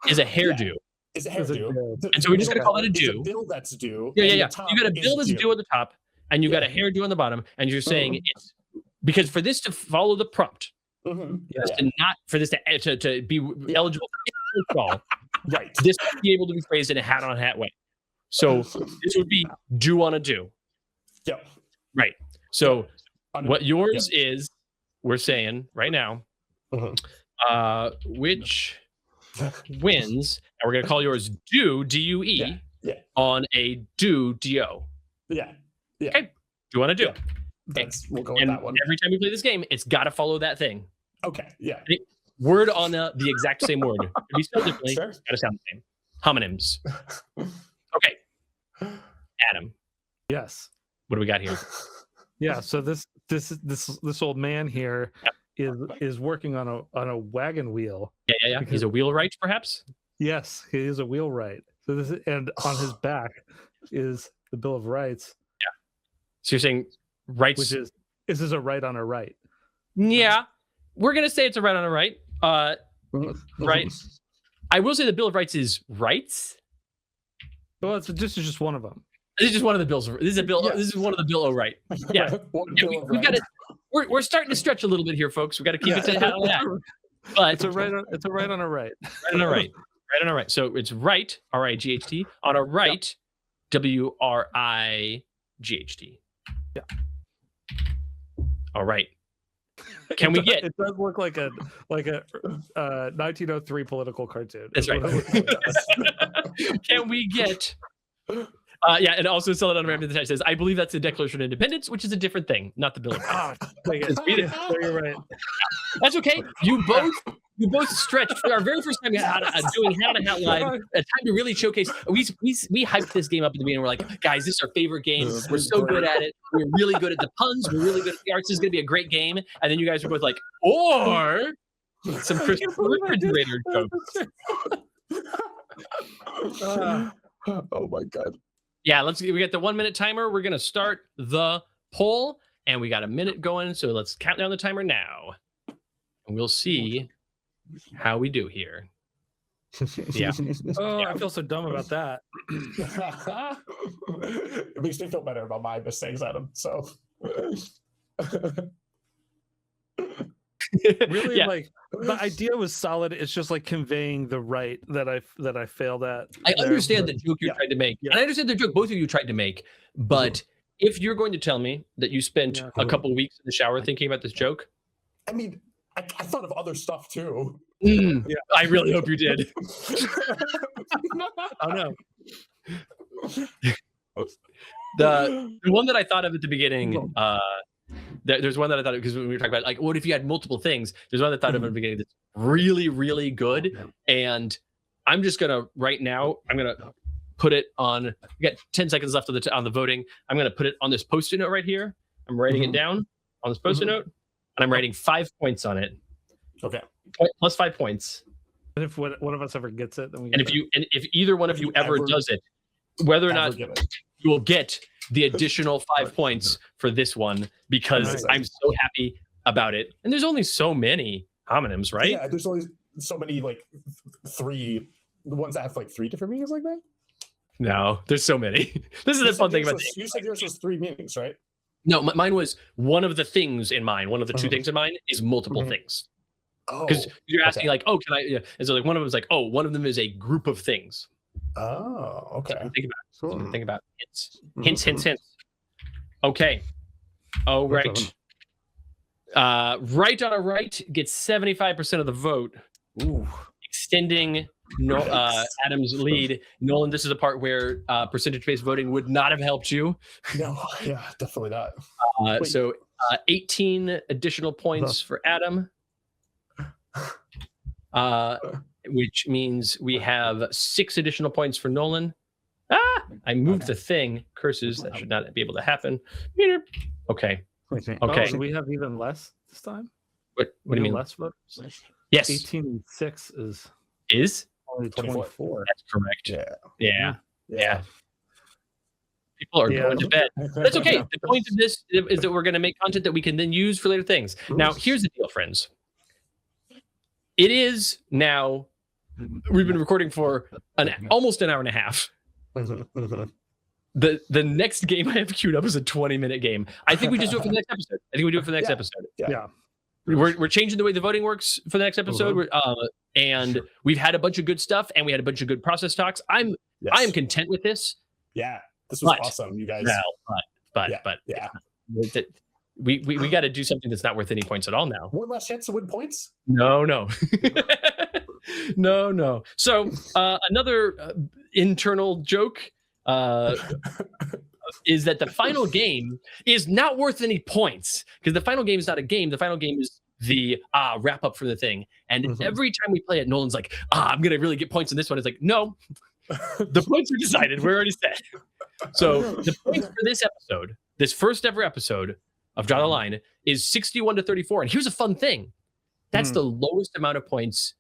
is a hairdo. It's a It's a hairdo. do. The And so we're just middle gonna call it a part is do. bill that's due. Yeah. and the You top got a is bill that's due on the top, and you got a Yeah. hairdo on the bottom, and you're saying Mhm. it's because for this to follow the prompt, Mhm. Yeah. for this to be eligible for all, Right. this would be able to be phrased in a hat on a hat way. So this would be do on a do. Yep. Right. So On a- what yours is, we're saying right now, Mhm. which wins, and we're gonna call yours do DUE Yeah. on a do DO. Yeah. Do on a do. Yeah. We'll go with And that one. every time we play this game, it's got to follow that thing. Okay. Yeah. Word on the exact same word. If you spell differently, Sure. it's got to sound the same. Homonyms. Okay. Adam, Yes. what do we got here? Yeah. So this old man here is working on a wagon wheel. Yeah. He's a wheelwright, perhaps? Yes, he is a wheelwright. So and on his back is the Bill of Rights, So you're saying rights? which is this a right on a right? Yeah. We're going to say it's a right on a right. Right. I will say the Bill of Rights is rights. Well, this is just one of them. This is just one of the bills. This is a bill. Yeah. This is one of the Bill O'Right. Yeah. We've got to. We're starting to stretch a little bit here, folks. We got to keep it to that. But It's a right on a right. right on a right. Right on a right. So it's right, RIGHT, on a right, WRIGHT. Yeah. All right. Can we get? It does look like a 1903 political cartoon. That's right. Can we get? Yeah, and also Solid on Ramp in the chat says, I believe that's the Declaration of Independence, which is a different thing, not the Bill of Rights. So you're right. That's okay. You both stretched for our very first time doing Hat on a Hat Live. A time to really showcase. We hyped this game up at the beginning. We're like, guys, this is our favorite game. We're so good at it. We're really good at the puns. We're really good at the arts. This is gonna be a great game. And then you guys were both like, or some Christopher refrigerator jokes. Oh my god. Yeah, we got the 1 minute timer. We're gonna start the poll. and we got a minute going. So let's count down the timer now, and we'll see how we do here. Yeah. Oh, I feel so dumb about that. It makes me feel better about my mistakes, Adam. So Really, Yeah. like the idea was solid. It's just like conveying the right that I failed at. I there, understand but- the joke you're yeah. trying to make, Yeah. and I understand the joke both of you tried to make. But if you're going to tell me that you spent Yeah. a couple of weeks in the shower thinking about this joke, I mean, I thought of other stuff too. Yeah. I really hope you did. Oh no. The one that I thought of at the beginning, there's one that I thought of because when we were talking about like, what if you had multiple things? There's one that I thought of at the beginning that's really, really good. And I'm just gonna right now, I'm gonna put it on. We got 10 seconds left on the voting. I'm gonna put it on this post-it note right here. I'm writing it down on this post-it note, and I'm writing 5 points on it. Okay. Plus 5 points. And if one of us ever gets it, then we. And if either one of you ever Ever- does it, whether or not Ever give it. you will get the additional 5 points for this one because Nice. I'm so happy about it. And there's only so many homonyms, right? Yeah, there's only so many like the ones that have like 3 different meanings like that. No, there's so many. This is the fun thing about the You said yours was 3 meanings, right? No, mine was one of the things in mine. One of the 2 things in mine is multiple things. Oh, Because you're asking okay. like, oh, can I? Yeah. And so like one of them is like, oh, one of them is a group of things. Oh, okay. Think about it. Cool. Think about hints. Mhm. Hints. Okay. Oh, right. Right on a right gets 75% of the vote. Ooh. Extending Adam's lead. Nolan, this is the part where percentage-based voting would not have helped you. No, yeah, definitely not. Wait. So 18 additional points for Adam, which means we have 6 additional points for Nolan. I moved the thing. Curses. That should not be able to happen. Okay. Okay. Oh, so we have even less this time. What do you mean? Less voters. Yes. 18 and 6 Is? only 24. That's correct. Yeah. Yeah. People are Yeah. going to bed. That's okay. The point of this is that we're going to make content that we can then use for later things. Now, here's the deal, friends. It is now, we've been recording for almost an hour and a half. The next game I have queued up is a 20-minute game. I think we just do it for the next episode. Episode. Yeah. We're changing the way the voting works for the next episode. And we've had a bunch of good stuff, and we had a bunch of good process talks. I am content with this. Yeah, this was But- awesome, you guys. But Yeah. we got to do something that's not worth any points at all now. One last chance to win points. No. No. So another internal joke is that the final game is not worth any points because the final game is not a game. The final game is the wrap up for the thing. And every time we play it, Nolan's like, I'm going to really get points in this one. It's like, no, the points are decided. We're already set. So the points for this episode, this first ever episode of Draw the Line, is 61 to 34. And here's a fun thing. That's the lowest amount of points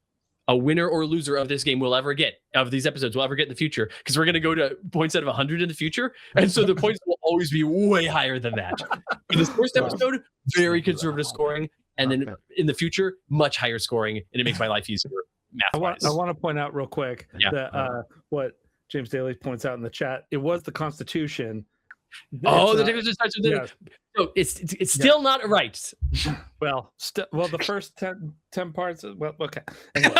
a winner or loser of this game will ever get, of these episodes will ever get in the future, because we're going to go to points out of 100 in the future. And so the points will always be way higher than that. In this first episode, very conservative scoring. And then in the future, much higher scoring. And it makes my life easier math-wise. I want to point out real quick Yeah. that what James Daly points out in the chat, it was the Constitution. Oh, It's the not- difference starts with yes. No, it's still not right. Well, the first 10 parts. Well, okay. Anyway.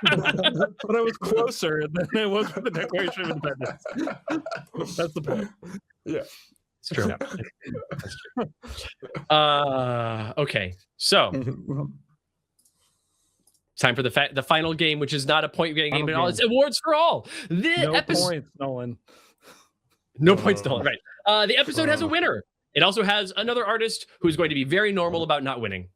But I was closer than I was with the Declaration of Independence. That's the point. Yeah. It's true. That's true. Okay, so it's time for the final game, which is not a point getting game at all. It's awards for all. The No points, Nolan. No points, Nolan. Right. The episode has a winner. It also has another artist who's going to be very normal about not winning.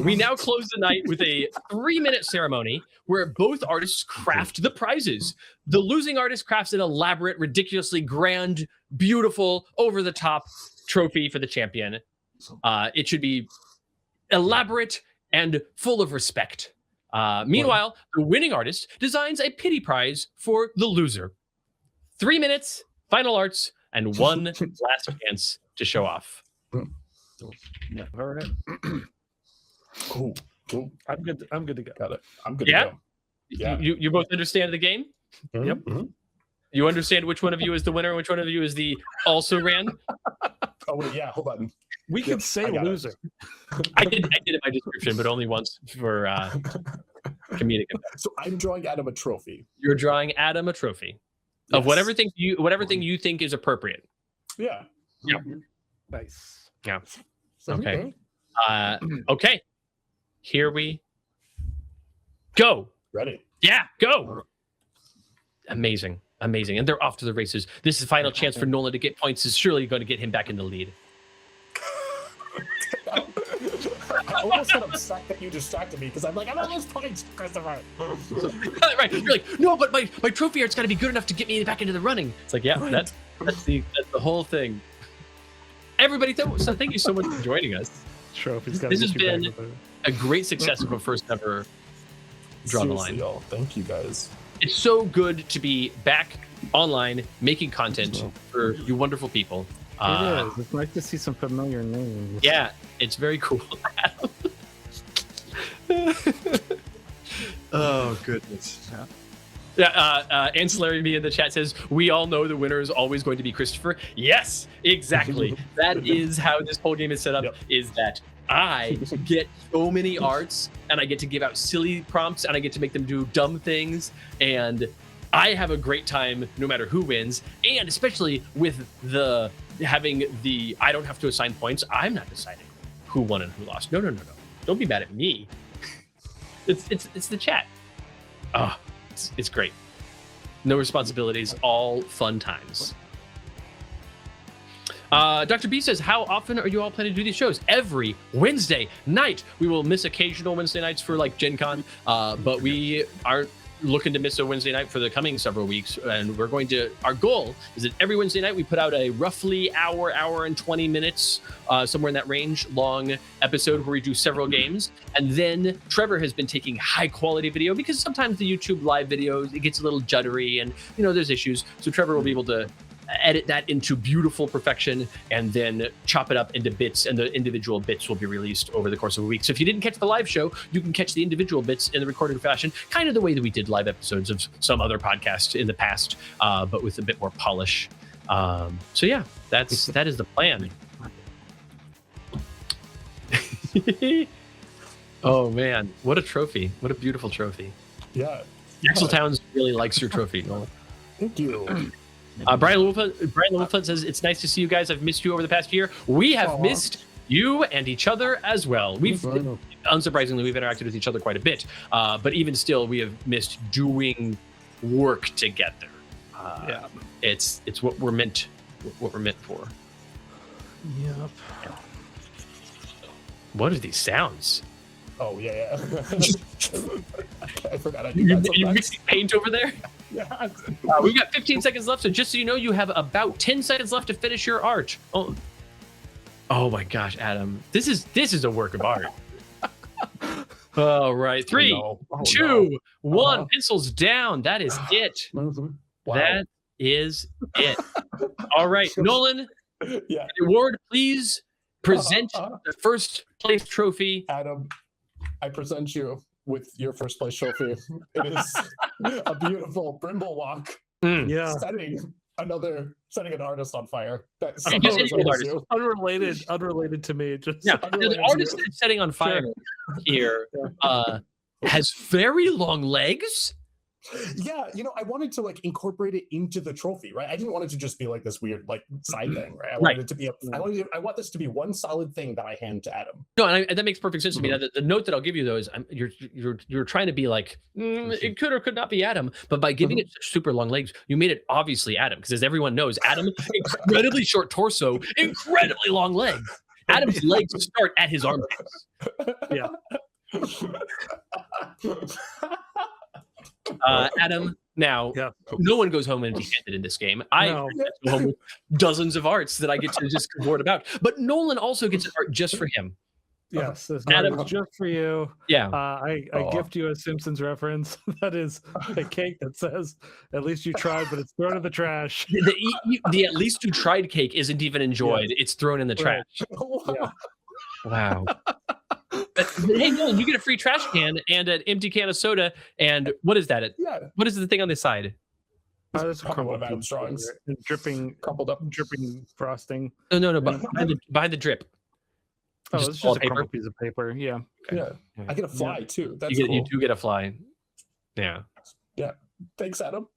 We now close the night with a 3-minute ceremony where both artists craft the prizes. The losing artist crafts an elaborate, ridiculously grand, beautiful, over-the-top trophy for the champion. It should be elaborate and full of respect. Meanwhile, the winning artist designs a pity prize for the loser. 3 minutes, final arts, and one last chance to show off. All right. Cool. I'm good. I'm good to go. Got it. I'm good Yeah? to go. Yeah. You both understand the game? Yep. Mhm. You understand which one of you is the winner and which one of you is the also ran? Oh wait, yeah. Hold on. We Yep, could say I got it. loser. I did in my description, but only once for comedic effect. So I'm drawing Adam a trophy. You're drawing Adam a trophy of Yes. whatever thing you think is appropriate. Yeah. Yeah. Nice. Yeah. So, Okay. Okay. Here we go. Ready. Yeah, go. Amazing. And they're off to the races. This is the final chance for Nolan to get points. Is surely going to get him back in the lead. I almost got upset that you distracted me because I'm like, I'm almost points, Christopher. Right. You're like, no, but my trophy art's got to be good enough to get me back into the running. It's like, yeah, that's the whole thing. Everybody, so thank you so much for joining us. Trophy's got This has been a great success of a first ever Draw the Seriously, Line. y'all. Thank you guys. It's so good to be back online making content for you wonderful people. It is. It's nice to see some familiar names. Yeah, it's very cool. Oh goodness. Yeah, Ancillary Me in the chat says, we all know the winner is always going to be Christopher. Yes, exactly. That is how this whole game is set up, Yep. is that I get so many arts and I get to give out silly prompts and I get to make them do dumb things. And I have a great time no matter who wins. And especially with the having the, I don't have to assign points. I'm not deciding who won and who lost. No. Don't be mad at me. It's the chat. Oh, it's great. No responsibilities, all fun times. Dr. B says, how often are you all planning to do these shows? Every Wednesday night. We will miss occasional Wednesday nights for like Gen Con, but we aren't looking to miss a Wednesday night for the coming several weeks. And we're going to, our goal is that every Wednesday night we put out a roughly hour and 20 minutes, somewhere in that range, long episode where we do several games. And then Trevor has been taking high quality video because sometimes the YouTube live videos, it gets a little juddery and, there's issues. So Trevor will be able to edit that into beautiful perfection and then chop it up into bits, and the individual bits will be released over the course of a week. So if you didn't catch the live show, you can catch the individual bits in the recorded fashion, kind of the way that we did live episodes of some other podcasts in the past, but with a bit more polish. So yeah, that is the plan. Oh man, what a trophy. What a beautiful trophy. Yeah. Axel Towns really likes your trophy, Nolan. Thank you. Brian Wolfland says, it's nice to see you guys. I've missed you over the past year. We have missed you and each other as well. Unsurprisingly, we've interacted with each other quite a bit. But even still, we have missed doing work together. Yeah. It's what we're meant for. Yep. What are these sounds? Oh, yeah. I forgot I do You that sometimes. mixing paint over there? Yeah. We've got 15 seconds left, so just so you know, you have about 10 seconds left to finish your art. Oh my gosh, Adam. This is a work of art. All right. 3, 2, 1. Pencils down. That is it. Wow. That is it. All right. Nolan, Yeah. the award, please present the first place trophy. Adam, I present you with your first place trophy. It is a beautiful Brimble walk Yeah. setting an artist on fire. That Just somehow any is old almost Unrelated to me. Just Yeah, unrelated the to artist you. that's setting on fire here has very long legs. Yeah, I wanted to incorporate it into the trophy, right? I didn't want it to just be like this weird side thing, right? I wanted it to be I want this to be one solid thing that I hand to Adam. No, and that makes perfect sense to me. Now, the note that I'll give you though is you're trying to be like it could or could not be Adam, but by giving it such super long legs, you made it obviously Adam, because as everyone knows, Adam incredibly short torso, incredibly long legs. Adam's legs start at his armpits. Yeah. Adam, now no one goes home empty-handed in this game. I go home with dozens of arts that I get to just board about. But Nolan also gets an art just for him. Yes, this Adam. card is just for you. Yeah. I gift you a Simpsons reference. That is a cake that says, "At least you tried, but it's thrown in the trash." The at least you tried cake isn't even enjoyed. Yes. It's thrown in the trash. Right. Yeah. Wow. But hey, Nolan, you get a free trash can and an empty can of soda. And what is that? Yeah. What is the thing on the side? That's Probably one of crumpled Adam's drawings. and dripping, Crumpled up. dripping frosting. No, but behind the drip. Oh, Just it's all just a paper? crumpled piece of paper. Yeah. Yeah. I get a fly too. That's You cool. do get a fly. Yeah. Thanks, Adam.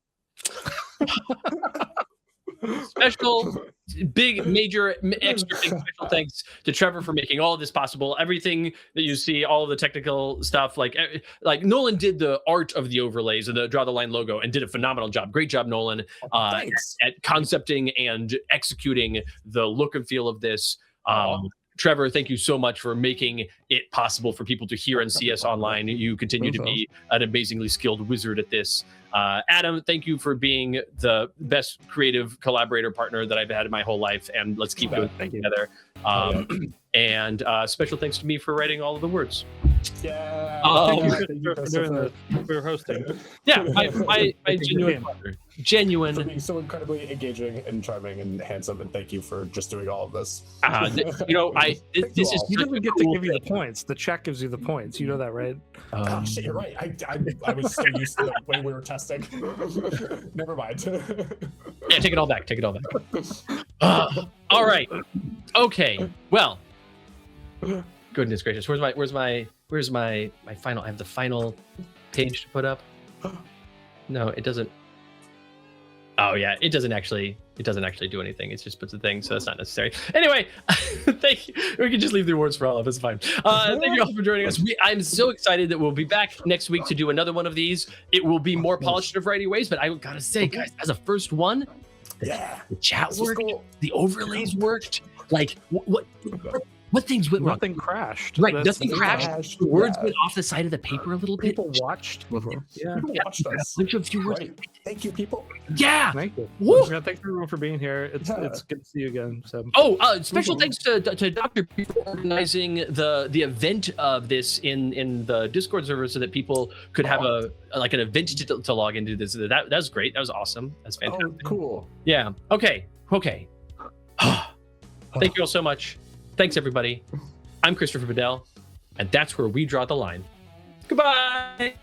Special, big, major, extra big special thanks to Trevor for making all of this possible. Everything that you see, all of the technical stuff, like Nolan did the art of the overlays and the Draw the Line logo and did a phenomenal job. Great job, Nolan, Thanks. at concepting and executing the look and feel of this. Trevor, thank you so much for making it possible for people to hear and see us online. You continue to be an amazingly skilled wizard at this. Adam, thank you for being the best creative collaborator partner that I've had in my whole life, and let's keep doing it together. And special thanks to me for writing all of the words. Yeah. Thank you for hosting. Yeah, my genuine pleasure. For Genuine. being so incredibly engaging and charming and handsome, and thank you for just doing all of this. This is You such didn't a get cool to give you the thing. points. The check gives you the points. You know that, right? Oh, shit, you're right. I was so used to the way we were testing. Never mind. Yeah, take it all back. Take it all back. All right. Okay. Well. Goodness gracious. Where's my final? I have the final page to put up. No, it doesn't. Oh yeah, it doesn't actually do anything. It just puts a thing, so that's not necessary. Anyway, thank you. We can just leave the awards for all of us. Fine. Thank you all for joining us. I'm so excited that we'll be back next week to do another one of these. It will be more polished in a variety of ways, but I gotta say, guys, as a first one, the chat worked, the overlays worked. Like what things went wrong? Nothing crashed. Right, That's- nothing crashed. The words went off the side of the paper a little bit. People watched. Yeah. People watched us. A few words. Right. Thank you, people. Yeah. Thank you. Woo! Yeah, thanks everyone for being here. It's good to see you again. So. Special thanks to Dr. P for organizing the event of this in the Discord server so that people could have an event to log into this. That was great. That was awesome. That's fantastic. Oh, cool. Yeah. Okay. Thank you all so much. Thanks, everybody. I'm Christopher Bedell, and that's where we draw the line. Goodbye.